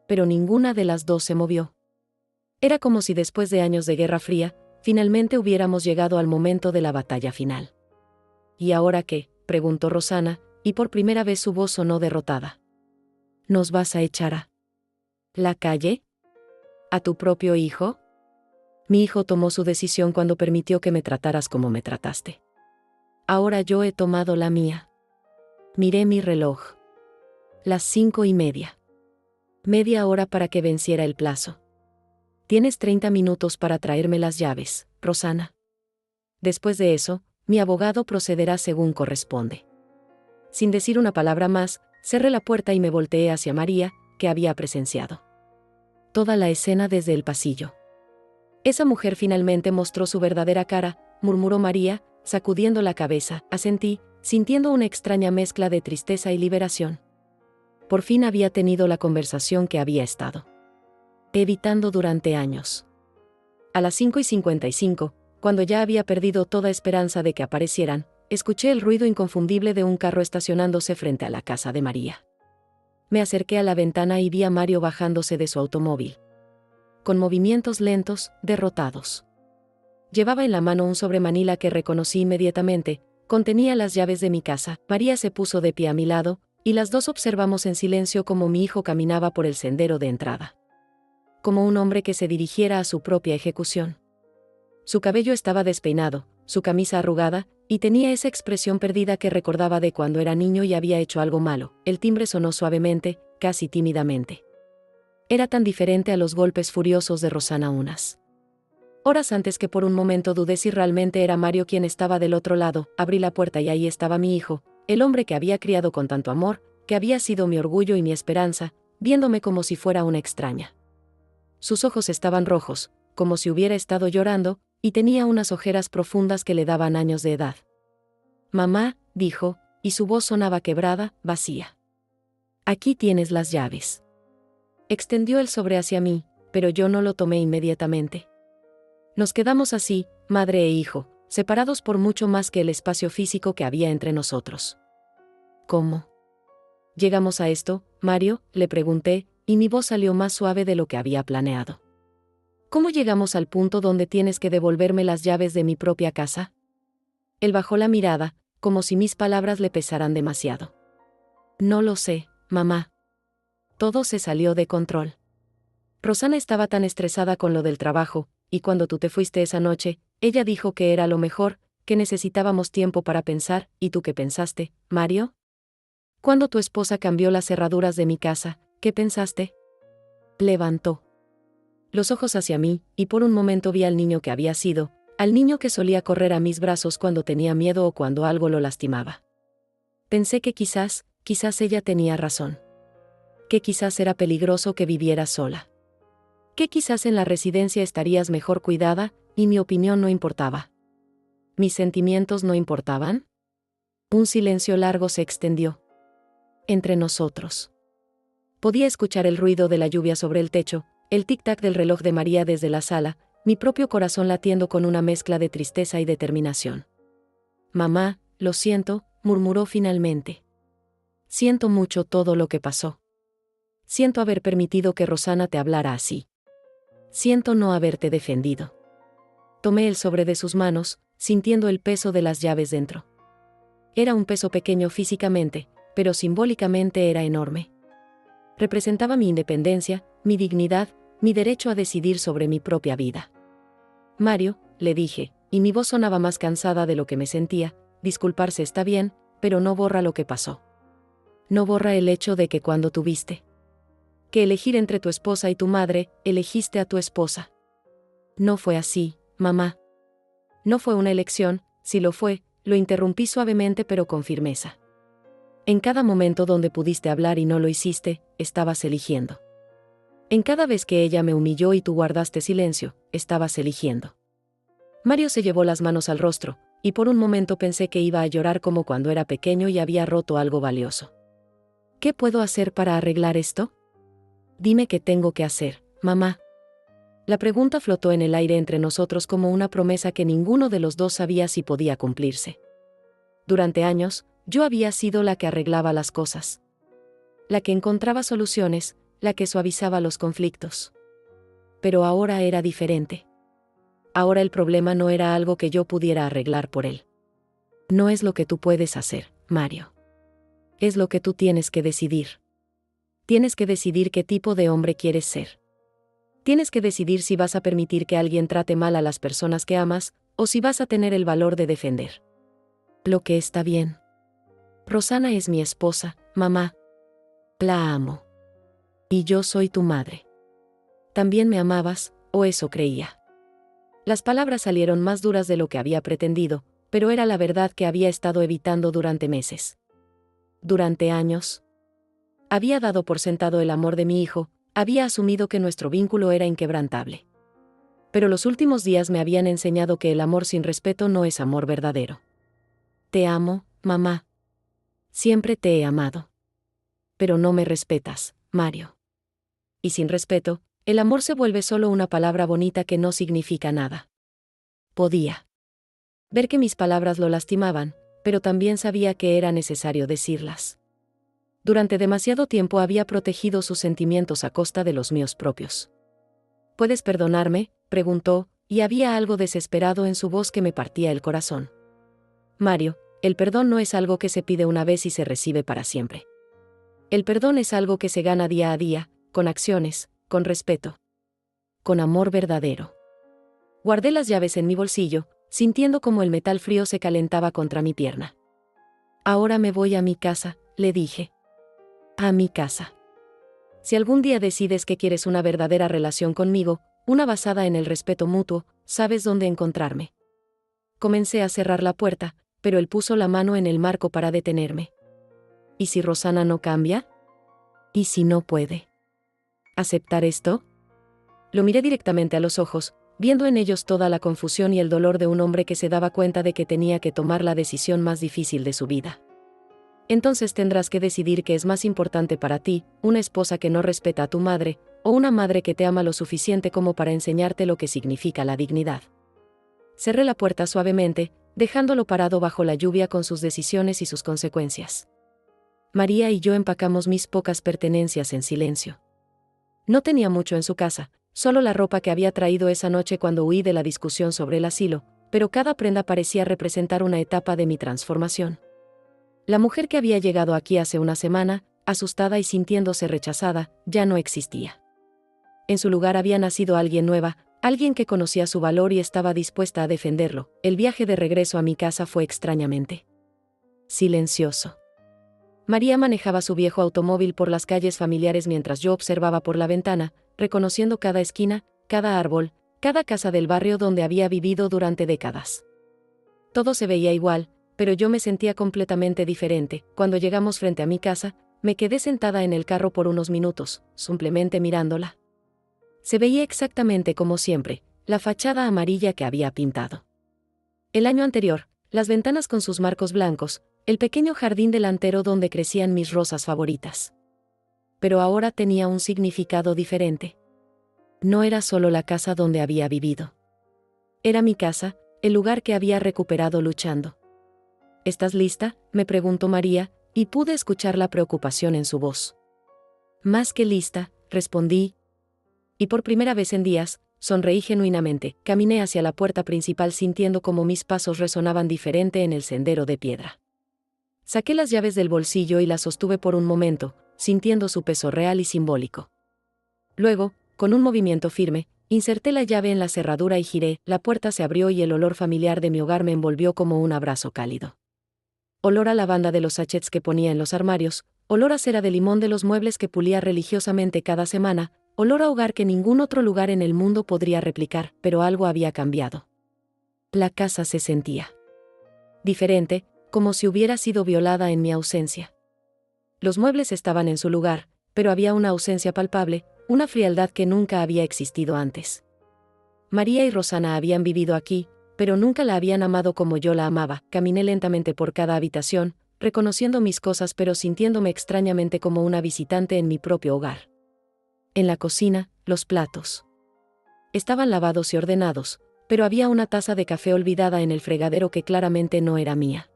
Pero ninguna de las dos se movió. Era como si después de años de Guerra Fría, finalmente hubiéramos llegado al momento de la batalla final. «¿Y ahora qué?», preguntó Rosana, y por primera vez su voz sonó derrotada. «¿Nos vas a echar a la calle? ¿A tu propio hijo? Mi hijo tomó su decisión cuando permitió que me trataras como me trataste. Ahora yo he tomado la mía». Miré mi reloj. Las 5:30. Media hora para que venciera el plazo. «Tienes 30 minutos para traerme las llaves, Rosana. Después de eso, mi abogado procederá según corresponde». Sin decir una palabra más, cerré la puerta y me volteé hacia María, que había presenciado. Toda la escena desde el pasillo. Esa mujer finalmente mostró su verdadera cara, murmuró María, sacudiendo la cabeza. Asentí, sintiendo una extraña mezcla de tristeza y liberación. Por fin había tenido la conversación que había estado evitando durante años. A las 5:55, cuando ya había perdido toda esperanza de que aparecieran, escuché el ruido inconfundible de un carro estacionándose frente a la casa de María. Me acerqué a la ventana y vi a Mario bajándose de su automóvil. Con movimientos lentos, derrotados. Llevaba en la mano un sobremanila que reconocí inmediatamente, contenía las llaves de mi casa. María se puso de pie a mi lado, y las dos observamos en silencio cómo mi hijo caminaba por el sendero de entrada. Como un hombre que se dirigiera a su propia ejecución. Su cabello estaba despeinado, su camisa arrugada, y tenía esa expresión perdida que recordaba de cuando era niño y había hecho algo malo. El timbre sonó suavemente, casi tímidamente. Era tan diferente a los golpes furiosos de Rosana unas horas antes que por un momento dudé si realmente era Mario quien estaba del otro lado. Abrí la puerta y ahí estaba mi hijo, el hombre que había criado con tanto amor, que había sido mi orgullo y mi esperanza, viéndome como si fuera una extraña. Sus ojos estaban rojos, como si hubiera estado llorando, y tenía unas ojeras profundas que le daban años de edad. «Mamá», dijo, y su voz sonaba quebrada, vacía. «Aquí tienes las llaves». Extendió el sobre hacia mí, pero yo no lo tomé inmediatamente. Nos quedamos así, madre e hijo, separados por mucho más que el espacio físico que había entre nosotros. «¿Cómo llegamos a esto, Mario?», le pregunté, y mi voz salió más suave de lo que había planeado. «¿Cómo llegamos al punto donde tienes que devolverme las llaves de mi propia casa?». Él bajó la mirada, como si mis palabras le pesaran demasiado. «No lo sé, mamá». Todo se salió de control. Rosana estaba tan estresada con lo del trabajo, y cuando tú te fuiste esa noche, ella dijo que era lo mejor, que necesitábamos tiempo para pensar. ¿Y tú qué pensaste, Mario? Cuando tu esposa cambió las cerraduras de mi casa, ¿qué pensaste? Levantó los ojos hacia mí, y por un momento vi al niño que había sido, al niño que solía correr a mis brazos cuando tenía miedo o cuando algo lo lastimaba. Pensé que quizás ella tenía razón. Que quizás era peligroso que viviera sola. Que quizás en la residencia estarías mejor cuidada, y mi opinión no importaba. ¿Mis sentimientos no importaban? Un silencio largo se extendió entre nosotros. Podía escuchar el ruido de la lluvia sobre el techo, el tic-tac del reloj de María desde la sala, mi propio corazón latiendo con una mezcla de tristeza y determinación. «Mamá, lo siento», murmuró finalmente. «Siento mucho todo lo que pasó. Siento haber permitido que Rosana te hablara así. Siento no haberte defendido». Tomé el sobre de sus manos, sintiendo el peso de las llaves dentro. Era un peso pequeño físicamente, pero simbólicamente era enorme. Representaba mi independencia, mi dignidad, mi derecho a decidir sobre mi propia vida. «Mario», le dije, y mi voz sonaba más cansada de lo que me sentía, «disculparse está bien, pero no borra lo que pasó. No borra el hecho de que cuando tuviste que elegir entre tu esposa y tu madre, elegiste a tu esposa. No fue así, mamá. No fue una elección, si lo fue», lo interrumpí suavemente pero con firmeza. «En cada momento donde pudiste hablar y no lo hiciste, estabas eligiendo. En cada vez que ella me humilló y tú guardaste silencio, estabas eligiendo». Mario se llevó las manos al rostro, y por un momento pensé que iba a llorar como cuando era pequeño y había roto algo valioso. «¿Qué puedo hacer para arreglar esto? Dime qué tengo que hacer, mamá». La pregunta flotó en el aire entre nosotros como una promesa que ninguno de los dos sabía si podía cumplirse. Durante años, yo había sido la que arreglaba las cosas. La que encontraba soluciones, la que suavizaba los conflictos. Pero ahora era diferente. Ahora el problema no era algo que yo pudiera arreglar por él. No es lo que tú puedes hacer, Mario. Es lo que tú tienes que decidir. Tienes que decidir qué tipo de hombre quieres ser. Tienes que decidir si vas a permitir que alguien trate mal a las personas que amas, o si vas a tener el valor de defender lo que está bien. Rosana es mi esposa, mamá. La amo. Y yo soy tu madre. También me amabas, o eso creía. Las palabras salieron más duras de lo que había pretendido, pero era la verdad que había estado evitando durante meses. Durante años. había dado por sentado el amor de mi hijo, había asumido que nuestro vínculo era inquebrantable. Pero los últimos días me habían enseñado que el amor sin respeto no es amor verdadero. Te amo, mamá. Siempre te he amado. Pero no me respetas, Mario. Y sin respeto, el amor se vuelve solo una palabra bonita que no significa nada. Podía ver que mis palabras lo lastimaban, pero también sabía que era necesario decirlas. Durante demasiado tiempo había protegido sus sentimientos a costa de los míos propios. ¿Puedes perdonarme?, preguntó, y había algo desesperado en su voz que me partía el corazón. Mario, el perdón no es algo que se pide una vez y se recibe para siempre. El perdón es algo que se gana día a día, con acciones, con respeto, con amor verdadero. Guardé las llaves en mi bolsillo, sintiendo como el metal frío se calentaba contra mi pierna. Ahora me voy a mi casa, le dije. A mi casa. Si algún día decides que quieres una verdadera relación conmigo, una basada en el respeto mutuo, sabes dónde encontrarme. Comencé a cerrar la puerta, pero él puso la mano en el marco para detenerme. ¿Y si Rosana no cambia? ¿Y si no puede aceptar esto? Lo miré directamente a los ojos, viendo en ellos toda la confusión y el dolor de un hombre que se daba cuenta de que tenía que tomar la decisión más difícil de su vida. Entonces tendrás que decidir qué es más importante para ti, una esposa que no respeta a tu madre, o una madre que te ama lo suficiente como para enseñarte lo que significa la dignidad. Cerré la puerta suavemente, dejándolo parado bajo la lluvia con sus decisiones y sus consecuencias. María y yo empacamos mis pocas pertenencias en silencio. No tenía mucho en su casa, solo la ropa que había traído esa noche cuando huí de la discusión sobre el asilo, pero cada prenda parecía representar una etapa de mi transformación. La mujer que había llegado aquí hace una semana, asustada y sintiéndose rechazada, ya no existía. En su lugar había nacido alguien nueva, alguien que conocía su valor y estaba dispuesta a defenderlo. El viaje de regreso a mi casa fue extrañamente silencioso. María manejaba su viejo automóvil por las calles familiares mientras yo observaba por la ventana, reconociendo cada esquina, cada árbol, cada casa del barrio donde había vivido durante décadas. Todo se veía igual, pero yo me sentía completamente diferente. Cuando llegamos frente a mi casa, me quedé sentada en el carro por unos minutos, simplemente mirándola. Se veía exactamente como siempre, la fachada amarilla que había pintado el año anterior, las ventanas con sus marcos blancos, el pequeño jardín delantero donde crecían mis rosas favoritas. Pero ahora tenía un significado diferente. No era solo la casa donde había vivido. Era mi casa, el lugar que había recuperado luchando. ¿Estás lista?, me preguntó María, y pude escuchar la preocupación en su voz. Más que lista, respondí. Y por primera vez en días, sonreí genuinamente. Caminé hacia la puerta principal sintiendo como mis pasos resonaban diferente en el sendero de piedra. Saqué las llaves del bolsillo y las sostuve por un momento, sintiendo su peso real y simbólico. Luego, con un movimiento firme, inserté la llave en la cerradura y giré. La puerta se abrió y el olor familiar de mi hogar me envolvió como un abrazo cálido. Olor a lavanda de los sachets que ponía en los armarios, olor a cera de limón de los muebles que pulía religiosamente cada semana, olor a hogar que ningún otro lugar en el mundo podría replicar, pero algo había cambiado. La casa se sentía diferente, como si hubiera sido violada en mi ausencia. Los muebles estaban en su lugar, pero había una ausencia palpable, una frialdad que nunca había existido antes. María y Rosana habían vivido aquí, pero nunca la habían amado como yo la amaba. Caminé lentamente por cada habitación, reconociendo mis cosas pero sintiéndome extrañamente como una visitante en mi propio hogar. En la cocina, los platos estaban lavados y ordenados, pero había una taza de café olvidada en el fregadero que claramente no era mía.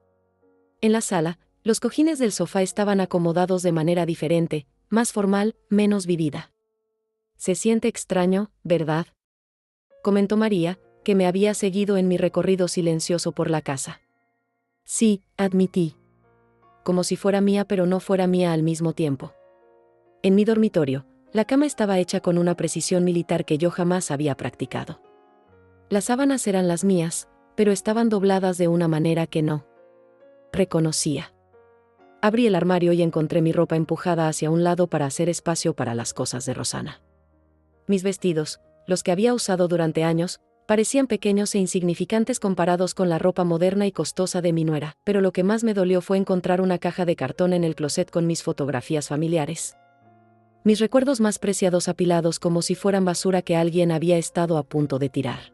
En la sala, los cojines del sofá estaban acomodados de manera diferente, más formal, menos vivida. Se siente extraño, ¿verdad?, comentó María, que me había seguido en mi recorrido silencioso por la casa. Sí, admití. Como si fuera mía pero no fuera mía al mismo tiempo. En mi dormitorio, la cama estaba hecha con una precisión militar que yo jamás había practicado. Las sábanas eran las mías, pero estaban dobladas de una manera que no reconocía. Abrí el armario y encontré mi ropa empujada hacia un lado para hacer espacio para las cosas de Rosana. Mis vestidos, los que había usado durante años, Parecían pequeños e insignificantes comparados con la ropa moderna y costosa de mi nuera, pero lo que más me dolió fue encontrar una caja de cartón en el closet con mis fotografías familiares. Mis recuerdos más preciados apilados como si fueran basura que alguien había estado a punto de tirar.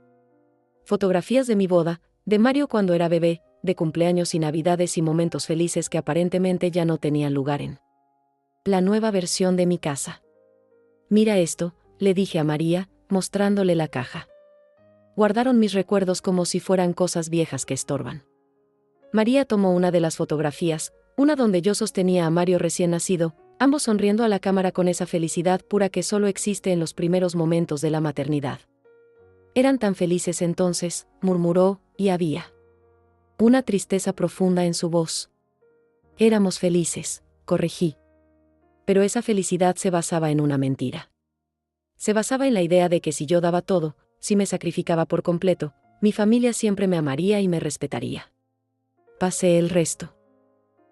Fotografías de mi boda, de Mario cuando era bebé, de cumpleaños y navidades y momentos felices que aparentemente ya no tenían lugar en la nueva versión de mi casa. Mira esto, le dije a María, mostrándole la caja. Guardaron mis recuerdos como si fueran cosas viejas que estorban. María tomó una de las fotografías, una donde yo sostenía a Mario recién nacido, ambos sonriendo a la cámara con esa felicidad pura que solo existe en los primeros momentos de la maternidad. Eran tan felices entonces, murmuró, y había una tristeza profunda en su voz. Éramos felices, corregí. Pero esa felicidad se basaba en una mentira. Se basaba en la idea de que si yo daba todo, si me sacrificaba por completo, mi familia siempre me amaría y me respetaría. Pasé el resto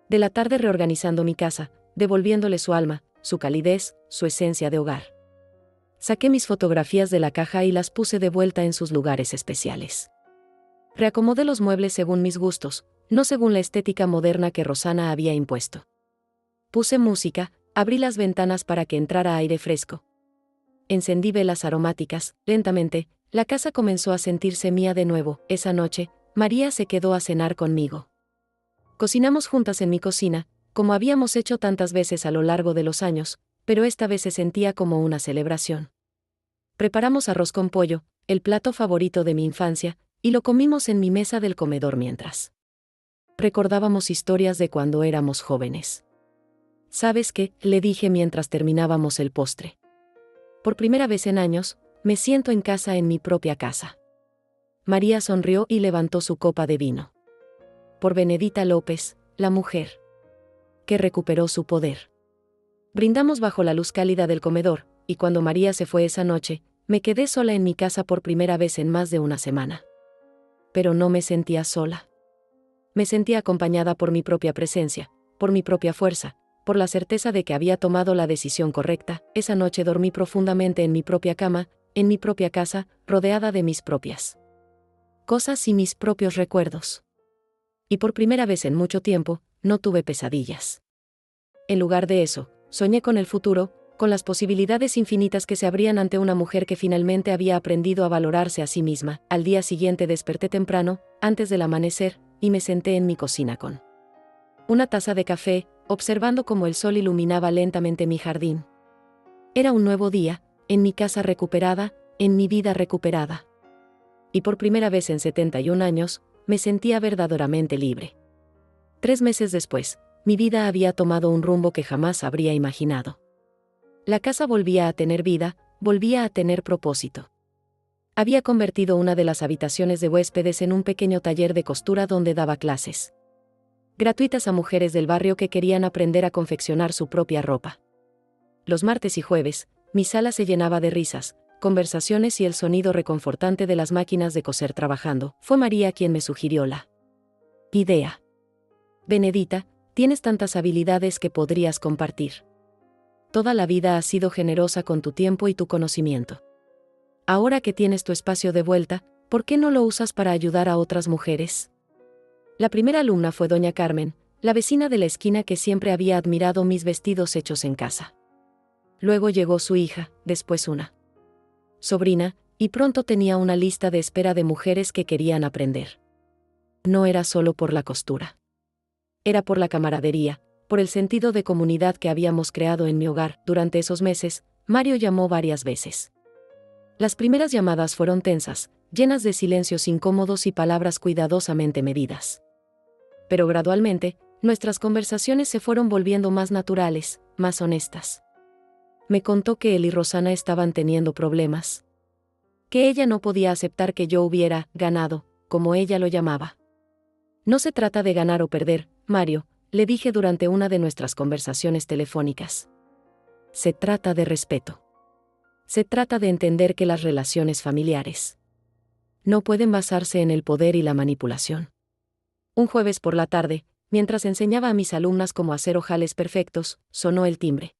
de la tarde reorganizando mi casa, devolviéndole su alma, su calidez, su esencia de hogar. Saqué mis fotografías de la caja y las puse de vuelta en sus lugares especiales. Reacomodé los muebles según mis gustos, no según la estética moderna que Rosana había impuesto. Puse música, abrí las ventanas para que entrara aire fresco. Encendí velas aromáticas, lentamente, la casa comenzó a sentirse mía de nuevo. Esa noche, María se quedó a cenar conmigo. Cocinamos juntas en mi cocina, como habíamos hecho tantas veces a lo largo de los años, pero esta vez se sentía como una celebración. Preparamos arroz con pollo, el plato favorito de mi infancia, y lo comimos en mi mesa del comedor mientras recordábamos historias de cuando éramos jóvenes. ¿Sabes qué?, le dije mientras terminábamos el postre. Por primera vez en años, me siento en casa en mi propia casa. María sonrió y levantó su copa de vino. Por Benedita López, la mujer que recuperó su poder. Brindamos bajo la luz cálida del comedor, y cuando María se fue esa noche, me quedé sola en mi casa por primera vez en más de una semana. Pero no me sentía sola. Me sentía acompañada por mi propia presencia, por mi propia fuerza, por la certeza de que había tomado la decisión correcta. Esa noche dormí profundamente en mi propia cama, en mi propia casa, rodeada de mis propias cosas y mis propios recuerdos. Y por primera vez en mucho tiempo, no tuve pesadillas. En lugar de eso, soñé con el futuro, con las posibilidades infinitas que se abrían ante una mujer que finalmente había aprendido a valorarse a sí misma. Al día siguiente desperté temprano, antes del amanecer, y me senté en mi cocina con una taza de café, observando cómo el sol iluminaba lentamente mi jardín. Era un nuevo día, en mi casa recuperada, en mi vida recuperada. Y por primera vez en 71 años, me sentía verdaderamente libre. 3 meses después, mi vida había tomado un rumbo que jamás habría imaginado. La casa volvía a tener vida, volvía a tener propósito. Había convertido una de las habitaciones de huéspedes en un pequeño taller de costura donde daba clases gratuitas a mujeres del barrio que querían aprender a confeccionar su propia ropa. Los martes y jueves, mi sala se llenaba de risas, conversaciones y el sonido reconfortante de las máquinas de coser trabajando. Fue María quien me sugirió la idea. Benedita, tienes tantas habilidades que podrías compartir. Toda la vida has sido generosa con tu tiempo y tu conocimiento. Ahora que tienes tu espacio de vuelta, ¿por qué no lo usas para ayudar a otras mujeres? La primera alumna fue doña Carmen, la vecina de la esquina que siempre había admirado mis vestidos hechos en casa. Luego llegó su hija, después una sobrina, y pronto tenía una lista de espera de mujeres que querían aprender. No era solo por la costura. Era por la camaradería, por el sentido de comunidad que habíamos creado en mi hogar. Durante esos meses, Mario llamó varias veces. Las primeras llamadas fueron tensas, llenas de silencios incómodos y palabras cuidadosamente medidas. Pero gradualmente, nuestras conversaciones se fueron volviendo más naturales, más honestas. Me contó que él y Rosana estaban teniendo problemas. Que ella no podía aceptar que yo hubiera ganado, como ella lo llamaba. No se trata de ganar o perder, Mario, le dije durante una de nuestras conversaciones telefónicas. Se trata de respeto. Se trata de entender que las relaciones familiares no pueden basarse en el poder y la manipulación. Un jueves por la tarde, mientras enseñaba a mis alumnas cómo hacer ojales perfectos, sonó el timbre.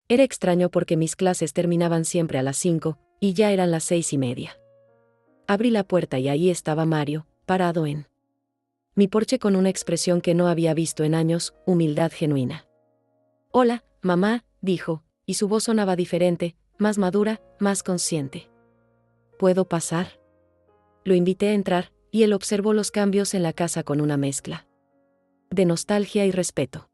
Era extraño porque mis clases terminaban siempre a las 5, y ya eran las 6:30. Abrí la puerta y ahí estaba Mario, parado en mi porche con una expresión que no había visto en años, humildad genuina. «Hola, mamá», dijo, y su voz sonaba diferente, más madura, más consciente. «¿Puedo pasar?». Lo invité a entrar, y él observó los cambios en la casa con una mezcla de nostalgia y respeto.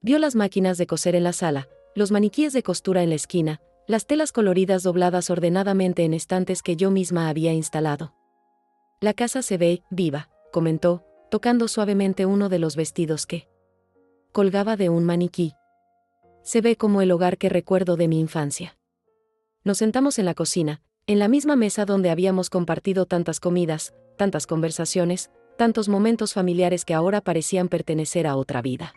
Vio las máquinas de coser en la sala, los maniquíes de costura en la esquina, las telas coloridas dobladas ordenadamente en estantes que yo misma había instalado. «La casa se ve viva», comentó, tocando suavemente uno de los vestidos que colgaba de un maniquí. «Se ve como el hogar que recuerdo de mi infancia». Nos sentamos en la cocina, en la misma mesa donde habíamos compartido tantas comidas, tantas conversaciones, tantos momentos familiares que ahora parecían pertenecer a otra vida.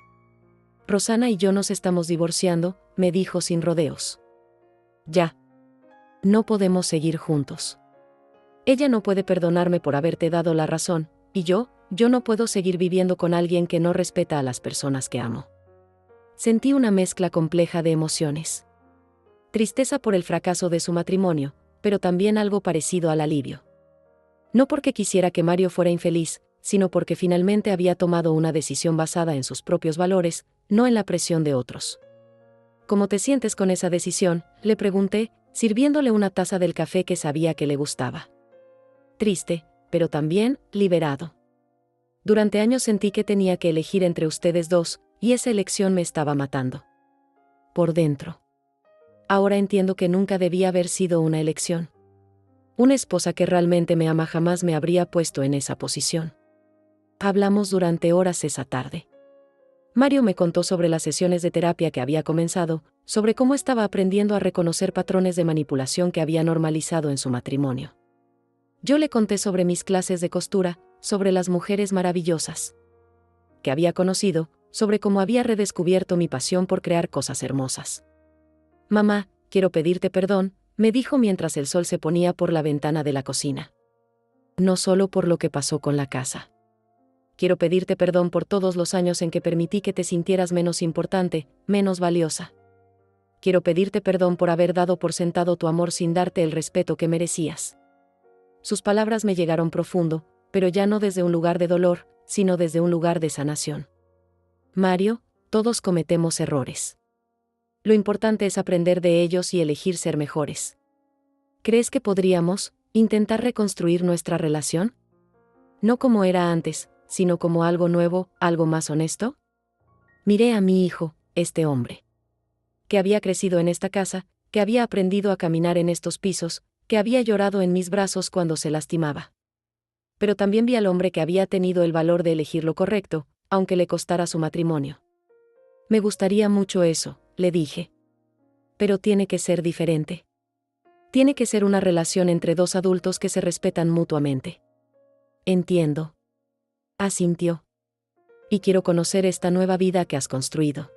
«Rosana y yo nos estamos divorciando», me dijo sin rodeos. «Ya. No podemos seguir juntos. Ella no puede perdonarme por haberte dado la razón, y yo no puedo seguir viviendo con alguien que no respeta a las personas que amo». Sentí una mezcla compleja de emociones. Tristeza por el fracaso de su matrimonio, pero también algo parecido al alivio. No porque quisiera que Mario fuera infeliz, sino porque finalmente había tomado una decisión basada en sus propios valores, no en la presión de otros. «¿Cómo te sientes con esa decisión?», le pregunté, sirviéndole una taza del café que sabía que le gustaba. «Triste, pero también liberado. Durante años sentí que tenía que elegir entre ustedes dos, y esa elección me estaba matando por dentro. Ahora entiendo que nunca debía haber sido una elección. Una esposa que realmente me ama jamás me habría puesto en esa posición». Hablamos durante horas esa tarde. Mario me contó sobre las sesiones de terapia que había comenzado, sobre cómo estaba aprendiendo a reconocer patrones de manipulación que había normalizado en su matrimonio. Yo le conté sobre mis clases de costura, sobre las mujeres maravillosas que había conocido, sobre cómo había redescubierto mi pasión por crear cosas hermosas. «Mamá, quiero pedirte perdón», me dijo mientras el sol se ponía por la ventana de la cocina. «No solo por lo que pasó con la casa. Quiero pedirte perdón por todos los años en que permití que te sintieras menos importante, menos valiosa. Quiero pedirte perdón por haber dado por sentado tu amor sin darte el respeto que merecías». Sus palabras me llegaron profundo, pero ya no desde un lugar de dolor, sino desde un lugar de sanación. «Mario, todos cometemos errores. Lo importante es aprender de ellos y elegir ser mejores. ¿Crees que podríamos intentar reconstruir nuestra relación? No como era antes, sino como algo nuevo, algo más honesto». Miré a mi hijo, este hombre que había crecido en esta casa, que había aprendido a caminar en estos pisos, que había llorado en mis brazos cuando se lastimaba. Pero también vi al hombre que había tenido el valor de elegir lo correcto, aunque le costara su matrimonio. «Me gustaría mucho eso», le dije. «Pero tiene que ser diferente. Tiene que ser una relación entre dos adultos que se respetan mutuamente». «Entiendo», asintió. «Y quiero conocer esta nueva vida que has construido.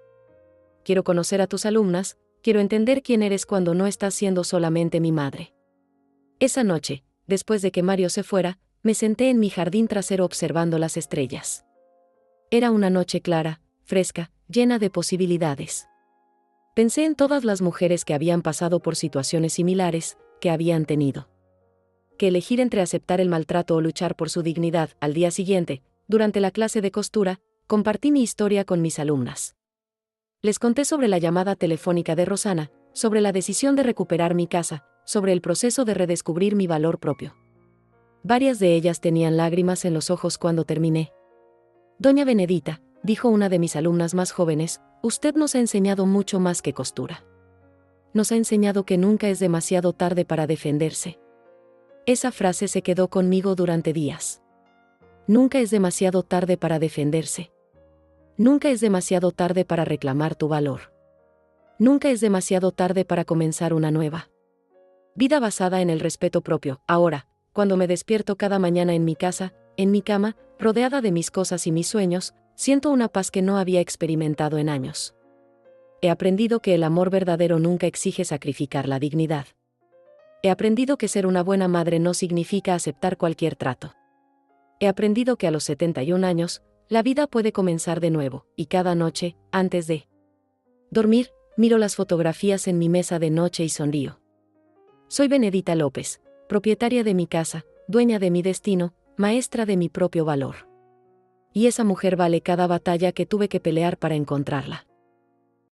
Quiero conocer a tus alumnas, quiero entender quién eres cuando no estás siendo solamente mi madre». Esa noche, después de que Mario se fuera, me senté en mi jardín trasero observando las estrellas. Era una noche clara, fresca, llena de posibilidades. Pensé en todas las mujeres que habían pasado por situaciones similares, que habían tenido que elegir entre aceptar el maltrato o luchar por su dignidad. Al día siguiente, durante la clase de costura, compartí mi historia con mis alumnas. Les conté sobre la llamada telefónica de Rosana, sobre la decisión de recuperar mi casa, sobre el proceso de redescubrir mi valor propio. Varias de ellas tenían lágrimas en los ojos cuando terminé. «Doña Benedita», dijo una de mis alumnas más jóvenes, «usted nos ha enseñado mucho más que costura. Nos ha enseñado que nunca es demasiado tarde para defenderse». Esa frase se quedó conmigo durante días. Nunca es demasiado tarde para defenderse. Nunca es demasiado tarde para reclamar tu valor. Nunca es demasiado tarde para comenzar una nueva vida basada en el respeto propio. Ahora, cuando me despierto cada mañana en mi casa, en mi cama, rodeada de mis cosas y mis sueños, siento una paz que no había experimentado en años. He aprendido que el amor verdadero nunca exige sacrificar la dignidad. He aprendido que ser una buena madre no significa aceptar cualquier trato. He aprendido que a los 71 años, la vida puede comenzar de nuevo, y cada noche, antes de dormir, miro las fotografías en mi mesa de noche y sonrío. Soy Benedita López, propietaria de mi casa, dueña de mi destino, maestra de mi propio valor. Y esa mujer vale cada batalla que tuve que pelear para encontrarla.